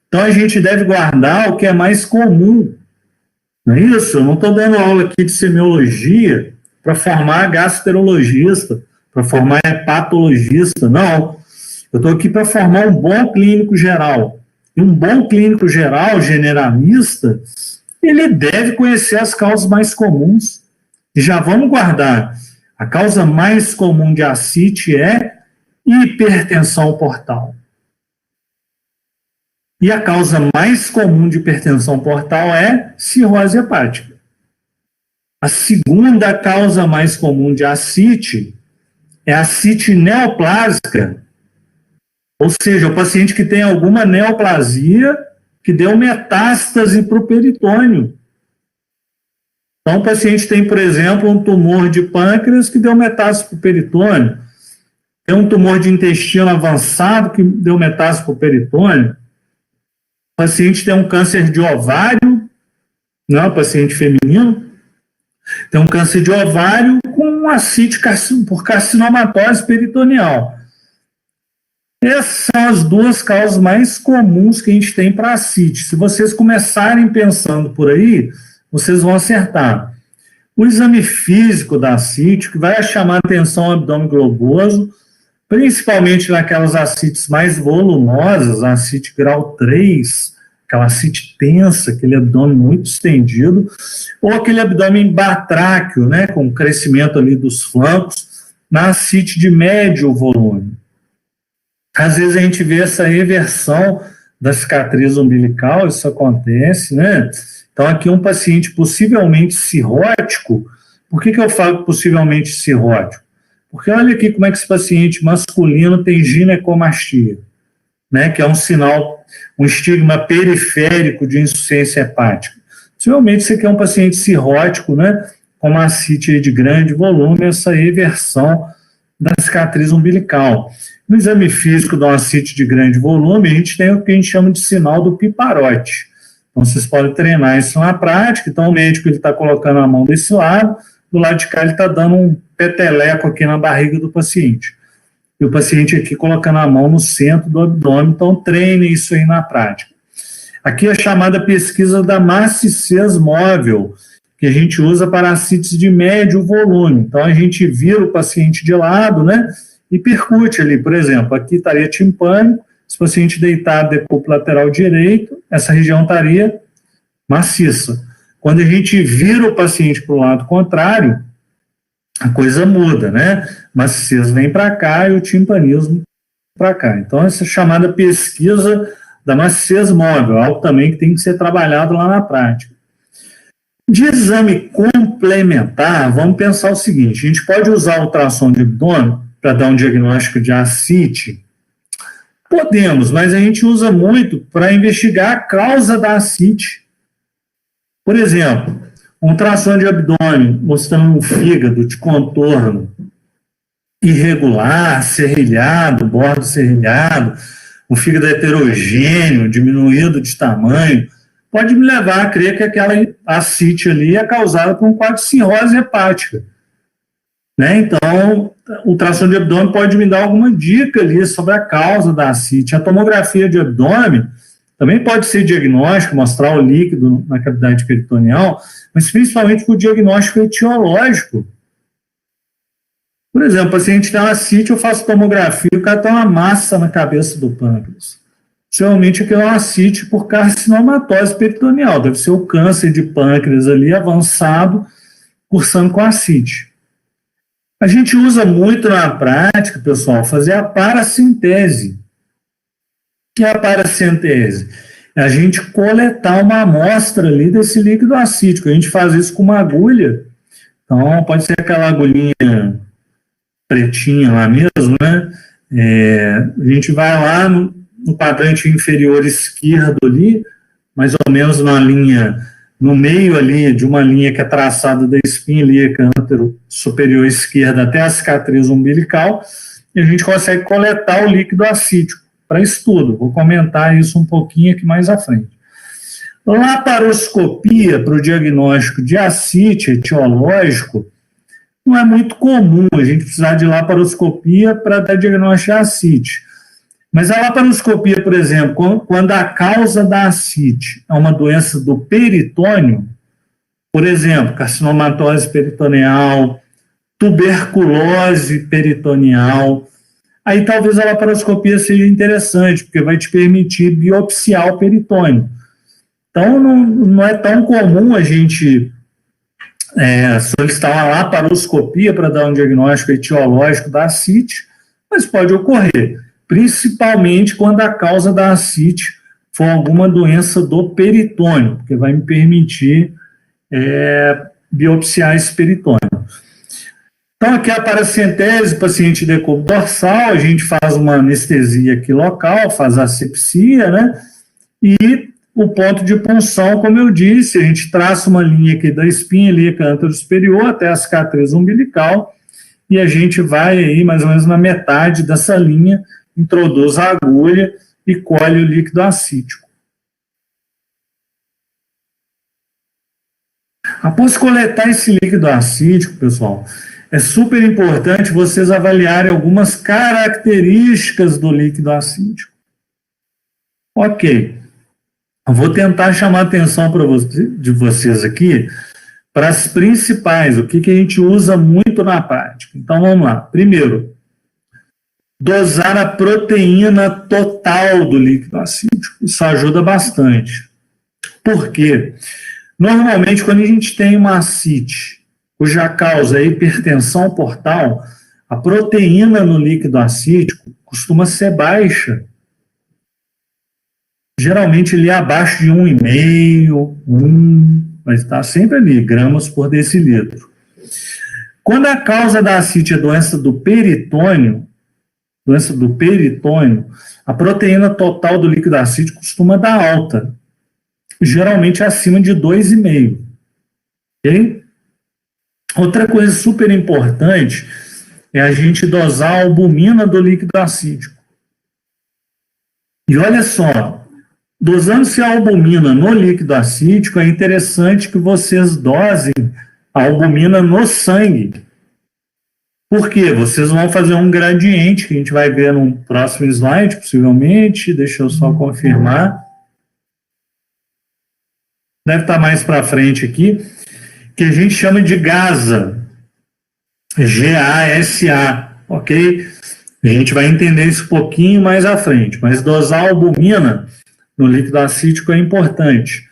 Então a gente deve guardar o que é mais comum. Não é isso? Eu não estou dando aula aqui de semiologia para formar gastroenterologista, para formar hepatologista, não. Eu estou aqui para formar um bom clínico geral. E um bom clínico geral, generalista, ele deve conhecer as causas mais comuns. E já vamos guardar. A causa mais comum de ascite é hipertensão portal. E a causa mais comum de hipertensão portal é cirrose hepática. A segunda causa mais comum de ascite é a ascite neoplásica, ou seja, o paciente que tem alguma neoplasia que deu metástase para o peritônio. Então, o paciente tem, por exemplo, um tumor de pâncreas que deu metástase para o peritônio, tem um tumor de intestino avançado que deu metástase para o peritônio, o paciente tem um câncer de ovário, não, o paciente feminino, tem um câncer de ovário com ascite por carcinomatose peritoneal. Essas são as duas causas mais comuns que a gente tem para ascite. Se vocês começarem pensando por aí, vocês vão acertar. O exame físico da ascite, que vai chamar a atenção ao abdômen globoso, principalmente naquelas ascites mais volunosas, a ascite grau 3, aquela ascite tensa, aquele abdômen muito estendido, ou aquele abdômen batráqueo, né, com crescimento ali dos flancos, na ascite de médio volume. Às vezes a gente vê essa reversão da cicatriz umbilical, isso acontece, né? Então aqui um paciente possivelmente cirrótico. Por que eu falo possivelmente cirrótico? Porque olha aqui como é que esse paciente masculino tem ginecomastia, né? Que é um sinal, um estigma periférico de insuficiência hepática. Possivelmente você quer um paciente cirrótico, né? Com uma ascite de grande volume, essa reversão da cicatriz umbilical. No exame físico de uma ascite de grande volume, a gente tem o que a gente chama de sinal do piparote. Então, vocês podem treinar isso na prática. Então, o médico está colocando a mão desse lado, do lado de cá ele está dando um peteleco aqui na barriga do paciente. E o paciente aqui colocando a mão no centro do abdômen. Então, treine isso aí na prática. Aqui é a chamada pesquisa da maciçez móvel, que a gente usa para ascites de médio volume. Então, a gente vira o paciente de lado, né? E percute ali, por exemplo, aqui estaria timpânico, se o paciente deitado decúbito lateral direito, essa região estaria maciça. Quando a gente vira o paciente para o lado contrário, a coisa muda, né? Maciçez vem para cá e o timpanismo para cá. Então, essa chamada pesquisa da maciçez móvel, algo também que tem que ser trabalhado lá na prática. De exame complementar, vamos pensar o seguinte, a gente pode usar o ultrassom de abdômen para dar um diagnóstico de ascite? Podemos, mas a gente usa muito para investigar a causa da ascite. Por exemplo, um ultrassom de abdômen mostrando um fígado de contorno irregular, serrilhado, bordo serrilhado, um fígado heterogêneo, diminuído de tamanho, pode me levar a crer que aquela ascite ali é causada por um quadro de cirrose hepática. Né? Então, o ultrassom de abdômen pode me dar alguma dica ali sobre a causa da ascite. A tomografia de abdômen também pode ser diagnóstico, mostrar o líquido na cavidade peritoneal, mas principalmente por diagnóstico etiológico. Por exemplo, o paciente tem uma ascite, eu faço tomografia, o cara tem uma massa na cabeça do pâncreas. Possivelmente aquilo é uma ascite por carcinomatose peritoneal, deve ser o câncer de pâncreas ali avançado, cursando com ascite. A gente usa muito na prática, pessoal, fazer a paracentese. O que é a paracentese? É a gente coletar uma amostra ali desse líquido acítico. A gente faz isso com uma agulha. Então, pode ser aquela agulhinha pretinha lá mesmo, né? A gente vai lá no quadrante inferior esquerdo ali, mais ou menos na linha, no meio ali de uma linha que é traçada da espinha ilíaca superior esquerda até a cicatriz umbilical, e a gente consegue coletar o líquido acítico para estudo. Vou comentar isso um pouquinho aqui mais à frente. Laparoscopia para o diagnóstico de ascite etiológico não é muito comum a gente precisar de laparoscopia para dar diagnóstico de ascite. Mas a laparoscopia, por exemplo, quando a causa da ascite é uma doença do peritônio, por exemplo, carcinomatose peritoneal, tuberculose peritoneal, aí talvez a laparoscopia seja interessante, porque vai te permitir biopsiar o peritônio. Então, não é tão comum a gente solicitar uma laparoscopia para dar um diagnóstico etiológico da ascite, mas pode ocorrer, principalmente quando a causa da ascite for alguma doença do peritônio, porque vai me permitir biopsiar esse peritônio. Então, aqui a paracentese, paciente de decúbito dorsal, a gente faz uma anestesia aqui local, faz a asepsia, né? E o ponto de punção, como eu disse, a gente traça uma linha aqui da espinha ilíaca antero-superior até a cicatriz umbilical, e a gente vai aí mais ou menos na metade dessa linha, introduz a agulha e colhe o líquido acítico. Após coletar esse líquido acítico, pessoal, é super importante vocês avaliarem algumas características do líquido acítico. Ok. Eu vou tentar chamar a atenção de vocês aqui para as principais, o que a gente usa muito na prática. Então, vamos lá. Primeiro, dosar a proteína total do líquido acítico. Isso ajuda bastante. Por quê? Normalmente, quando a gente tem uma ascite, cuja causa é hipertensão portal, a proteína no líquido acítico costuma ser baixa. Geralmente ele é abaixo de 1,5, vai estar sempre ali, gramas por decilitro. Quando a causa da ascite é doença do peritônio, a proteína total do líquido acítico costuma dar alta, geralmente acima de 2,5. Ok? Outra coisa super importante é a gente dosar a albumina do líquido acítico. E olha só, dosando-se a albumina no líquido acítico, é interessante que vocês dosem a albumina no sangue. Por quê? Vocês vão fazer um gradiente, que a gente vai ver no próximo slide, possivelmente. Deixa eu só confirmar. Deve estar mais para frente aqui, que a gente chama de GASA. G-A-S-A, ok? A gente vai entender isso um pouquinho mais à frente, mas dosar a albumina no líquido acítico é importante.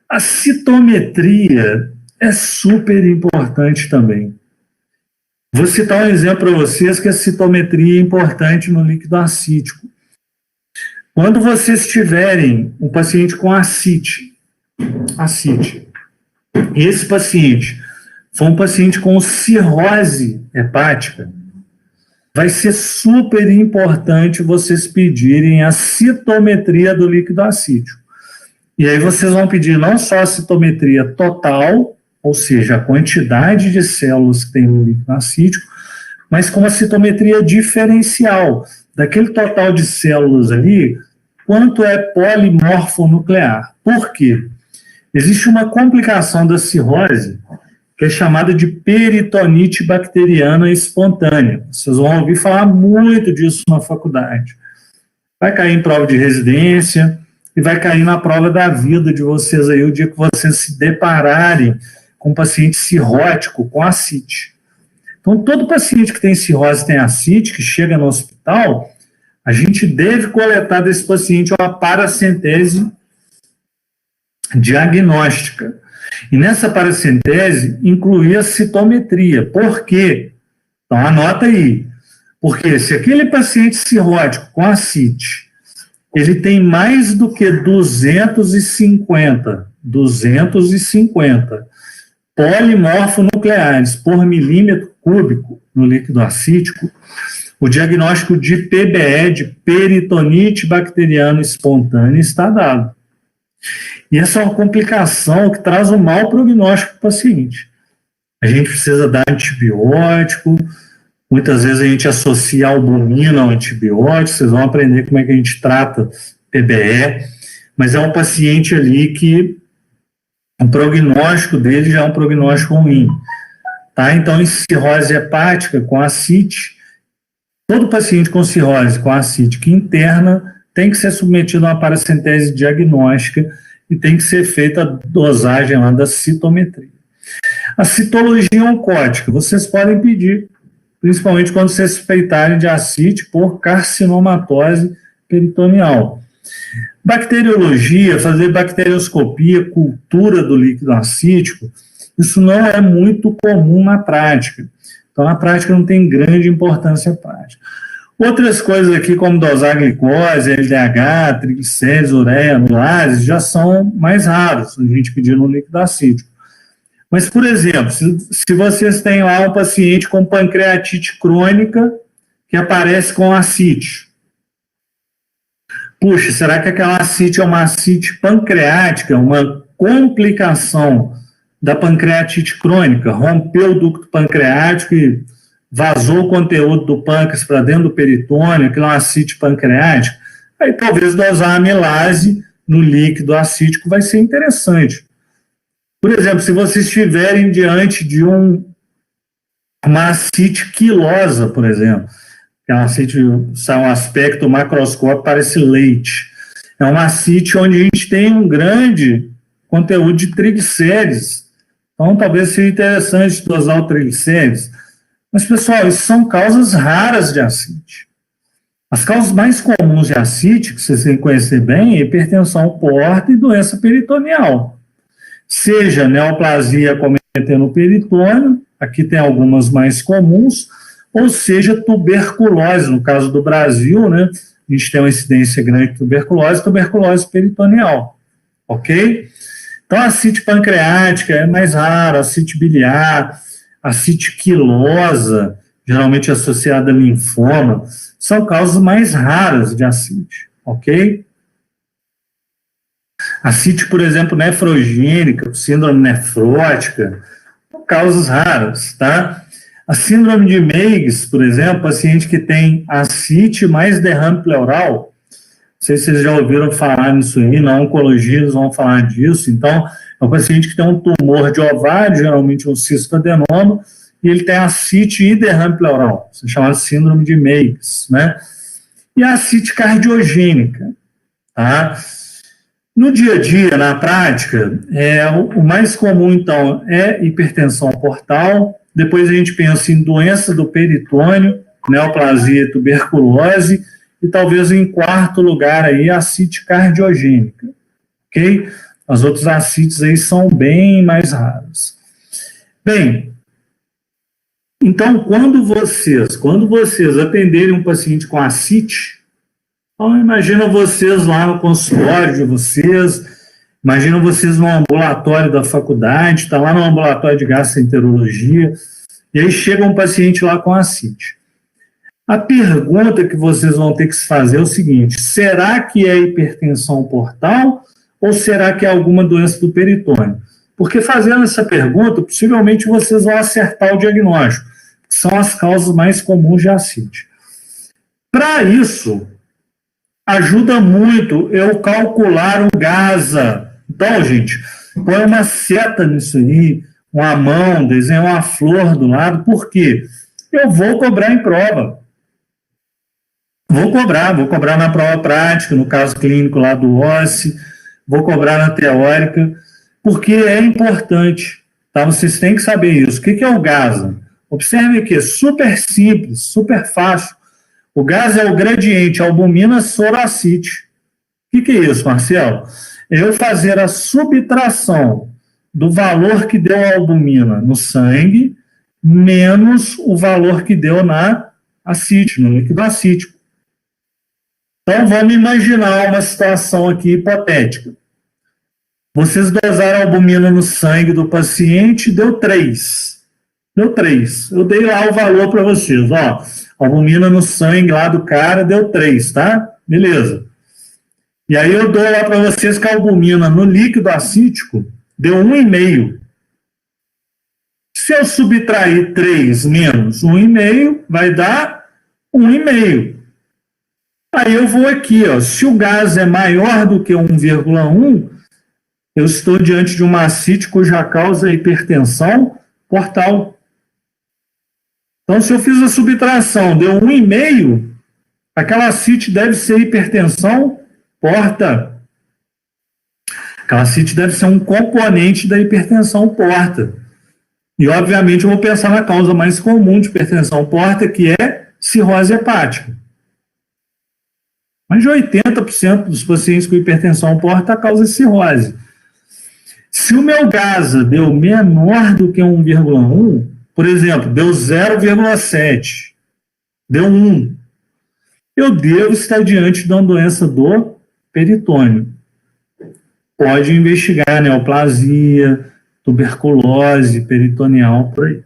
A citometria é super importante também. Vou citar um exemplo para vocês que a citometria é importante no líquido acítico. Quando vocês tiverem um paciente com ascite, e esse paciente for um paciente com cirrose hepática, vai ser super importante vocês pedirem a citometria do líquido acítico. E aí vocês vão pedir não só a citometria total, ou seja, a quantidade de células que tem no líquido acítico, mas com a citometria diferencial, daquele total de células ali, quanto é polimorfonuclear. Por quê? Existe uma complicação da cirrose que é chamada de peritonite bacteriana espontânea. Vocês vão ouvir falar muito disso na faculdade. Vai cair em prova de residência e vai cair na prova da vida de vocês aí, o dia que vocês se depararem com um paciente cirrótico com ascite. Então, todo paciente que tem cirrose, tem ascite, que chega no hospital, a gente deve coletar desse paciente uma paracentese diagnóstica. E nessa paracentese, incluir a citometria. Por quê? Então, anota aí. Porque se aquele paciente cirrótico com ascite, ele tem mais do que 250 polimorfonucleares por milímetro cúbico no líquido acítico, o diagnóstico de PBE, de peritonite bacteriana espontânea, está dado. E essa é uma complicação que traz um mau prognóstico para o paciente. A gente precisa dar antibiótico, muitas vezes a gente associa a albumina ao antibiótico, vocês vão aprender como é que a gente trata PBE, mas é um paciente ali que o prognóstico dele já é um prognóstico ruim. Tá? Então, em cirrose hepática com ascite, todo paciente com cirrose com ascite que interna tem que ser submetido a uma paracentese diagnóstica e tem que ser feita a dosagem lá da citometria. A citologia oncótica, vocês podem pedir, principalmente quando vocês suspeitarem de ascite por carcinomatose peritoneal. Bacteriologia, fazer bacterioscopia, cultura do líquido acítico, isso não é muito comum na prática. Então, na prática, não tem grande importância prática. Outras coisas aqui, como dosar glicose, LDH, triglicérides, ureia, amilase, já são mais raros, a gente pedir no líquido acítico. Mas, por exemplo, se vocês têm lá um paciente com pancreatite crônica que aparece com ascite, puxa, será que aquela ascite é uma ascite pancreática, uma complicação da pancreatite crônica? Rompeu o ducto pancreático e vazou o conteúdo do pâncreas para dentro do peritônio, aquilo é uma ascite pancreática? Aí talvez dosar amilase no líquido acítico vai ser interessante. Por exemplo, se vocês estiverem diante de uma ascite quilosa, por exemplo, que é uma ascite, sai um aspecto macroscópico, parece leite. É uma ascite onde a gente tem um grande conteúdo de triglicérides. Então, talvez seja interessante dosar o triglicérides. Mas, pessoal, isso são causas raras de ascite. As causas mais comuns de ascite, que vocês têm que conhecer bem, é hipertensão porta e doença peritoneal. Seja neoplasia cometendo o peritônio, aqui tem algumas mais comuns, ou seja, tuberculose, no caso do Brasil, né, a gente tem uma incidência grande de tuberculose peritoneal, ok? Então, a ascite pancreática é mais rara, ascite biliar, ascite quilosa, geralmente associada a linfoma, são causas mais raras de ascite, ok? Ascite, por exemplo, nefrogênica, síndrome nefrótica, são causas raras, tá? A síndrome de Meigs, por exemplo, paciente que tem ascite mais derrame pleural, não sei se vocês já ouviram falar nisso aí, na oncologia eles vão falar disso, então, é um paciente que tem um tumor de ovário, geralmente um cistoadenoma, e ele tem ascite e derrame pleural, isso é chamado síndrome de Meigs, né? E a ascite cardiogênica, tá? No dia a dia, na prática, o mais comum, então, é hipertensão portal, depois a gente pensa em doença do peritônio, neoplasia e tuberculose, e talvez em quarto lugar aí, ascite cardiogênica, ok? As outras ascites aí são bem mais raras. Bem, então, quando vocês atenderem um paciente com ascite, então, imagina vocês lá no consultório de vocês, imagina vocês no ambulatório da faculdade, está lá no ambulatório de gastroenterologia, e aí chega um paciente lá com ascite. A pergunta que vocês vão ter que se fazer é o seguinte: será que é hipertensão portal ou será que é alguma doença do peritônio? Porque fazendo essa pergunta, possivelmente vocês vão acertar o diagnóstico, que são as causas mais comuns de ascite. Para isso, ajuda muito eu calcular o GASA. Então, gente, põe uma seta nisso aí, uma mão, desenha uma flor do lado, por quê? Eu vou cobrar em prova. Vou cobrar na prova prática, no caso clínico lá do OSCE, vou cobrar na teórica, porque é importante, tá? Vocês têm que saber isso. O que é o GASA? Observe aqui, é super simples, super fácil. O GASA é o gradiente albumina-soracite. O que é isso, Marcelo? É eu fazer a subtração do valor que deu a albumina no sangue menos o valor que deu na ascite, no líquido acítico. Então, vamos imaginar uma situação aqui hipotética. Vocês dosaram a albumina no sangue do paciente, deu 3. Deu 3. Eu dei lá o valor para vocês, ó. Albumina no sangue lá do cara deu 3, tá? Beleza. E aí eu dou lá para vocês que a albumina no líquido acítico deu 1,5. Se eu subtrair 3 menos 1,5, vai dar 1,5. Aí eu vou aqui, ó, se o gás é maior do que 1,1, eu estou diante de uma ascite cuja causa é hipertensão portal. Então, se eu fiz a subtração, deu 1,5, aquela ascite deve ser hipertensão porta. Aquela ascite deve ser um componente da hipertensão porta. E, obviamente, eu vou pensar na causa mais comum de hipertensão porta, que é cirrose hepática. Mais de 80% dos pacientes com hipertensão porta causa cirrose. Se o meu GASA deu menor do que 1,1, por exemplo, deu 0,7, deu 1, eu devo estar diante de uma doença do peritônio. Pode investigar neoplasia, tuberculose peritoneal por aí.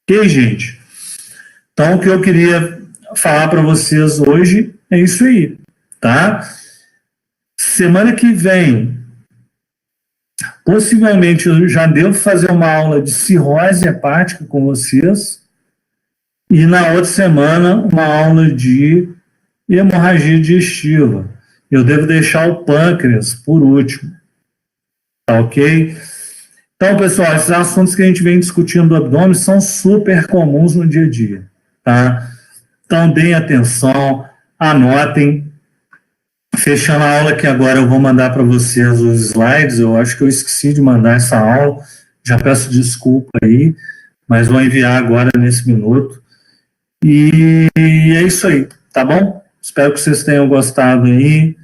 Ok, gente? Então, o que eu queria falar para vocês hoje é isso aí, tá? Semana que vem, possivelmente eu já devo fazer uma aula de cirrose hepática com vocês e na outra semana uma aula de hemorragia digestiva. Eu devo deixar o pâncreas por último, tá ok? Então, pessoal, esses assuntos que a gente vem discutindo do abdômen são super comuns no dia a dia, tá? Então, deem atenção, anotem. Fechando a aula aqui agora, eu vou mandar para vocês os slides. Eu acho que eu esqueci de mandar essa aula. Já peço desculpa aí, mas vou enviar agora nesse minuto. E é isso aí, tá bom? Espero que vocês tenham gostado aí.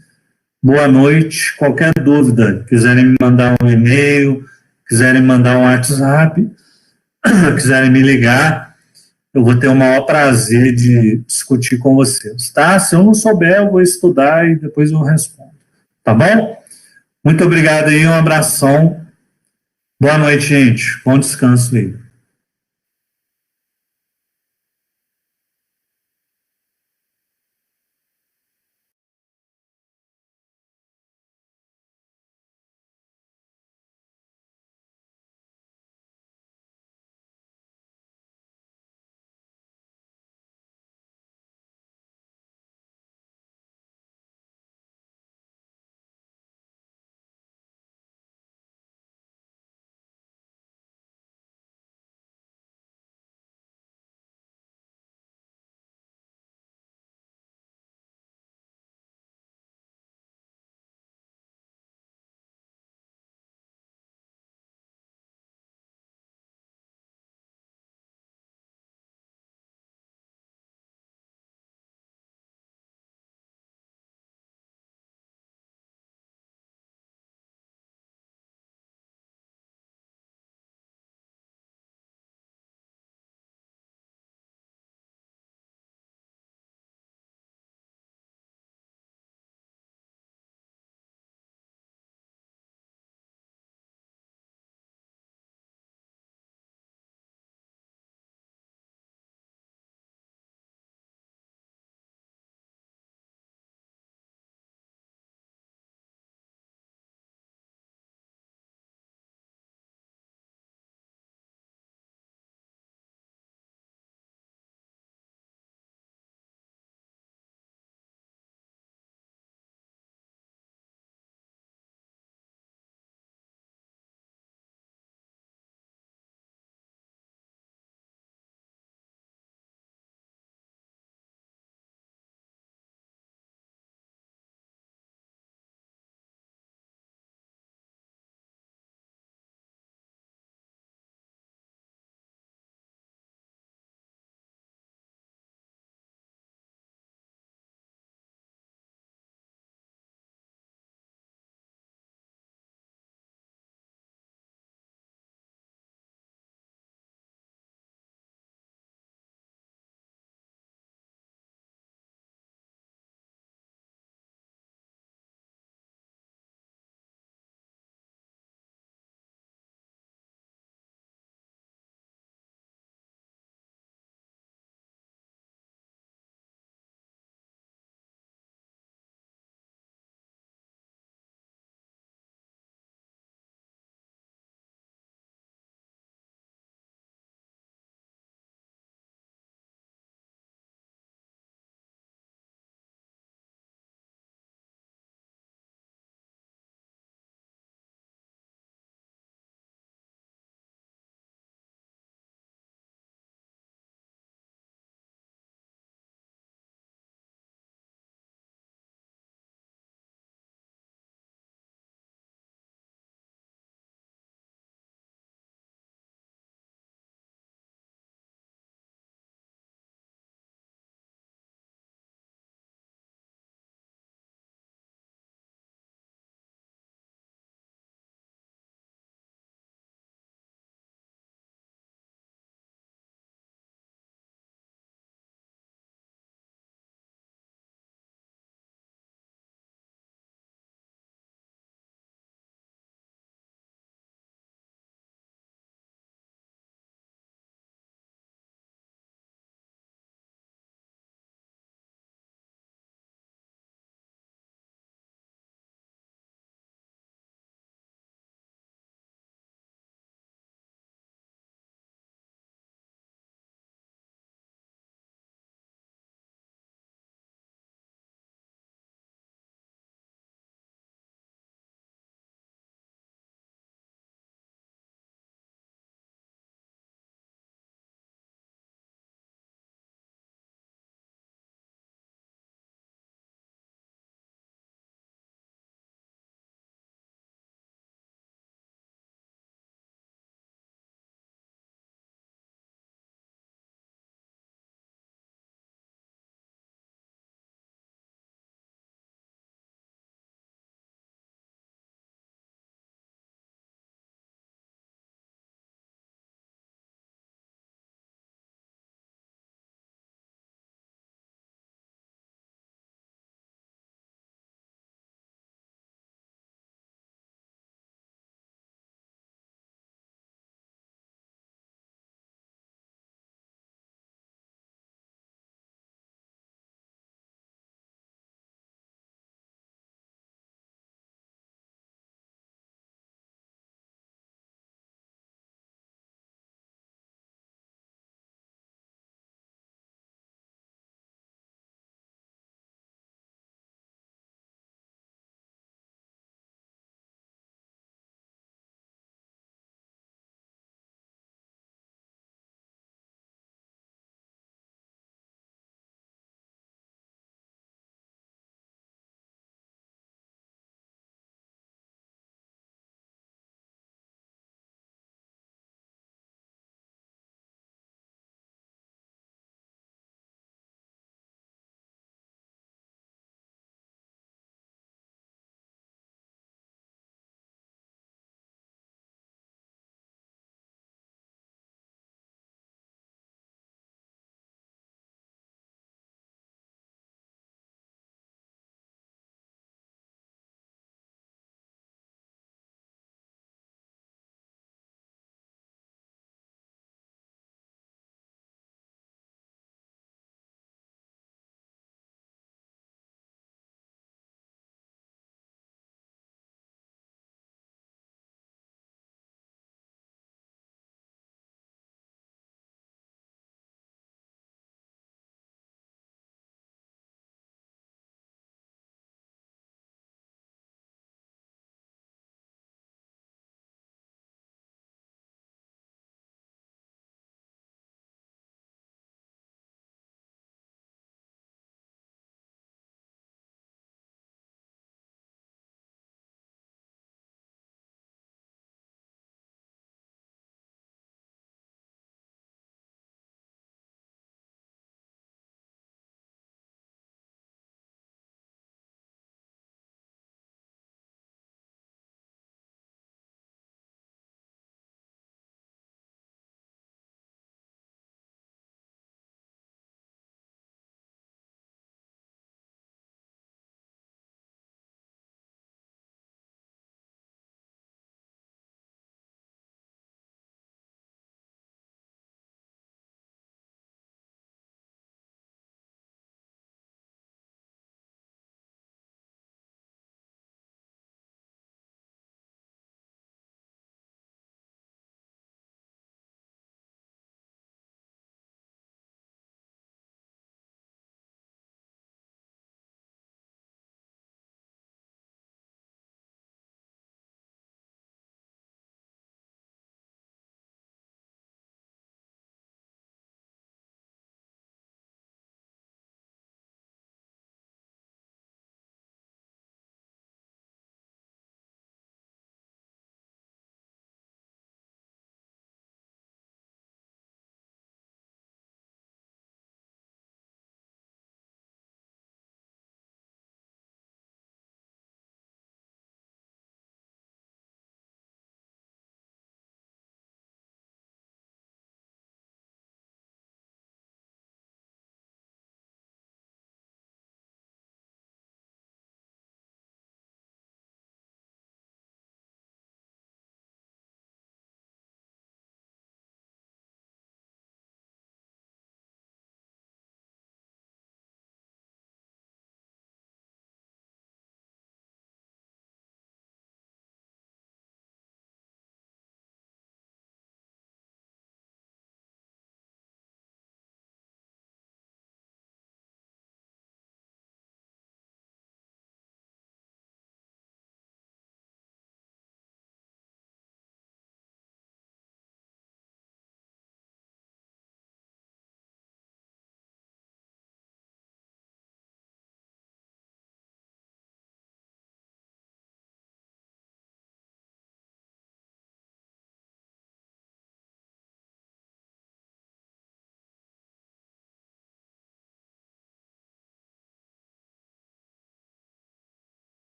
Boa noite. Qualquer dúvida, quiserem me mandar um e-mail, quiserem mandar um WhatsApp, quiserem me ligar, eu vou ter o maior prazer de discutir com vocês, tá? Se eu não souber, eu vou estudar e depois eu respondo, tá bom? Muito obrigado aí, um abração. Boa noite, gente. Bom descanso aí.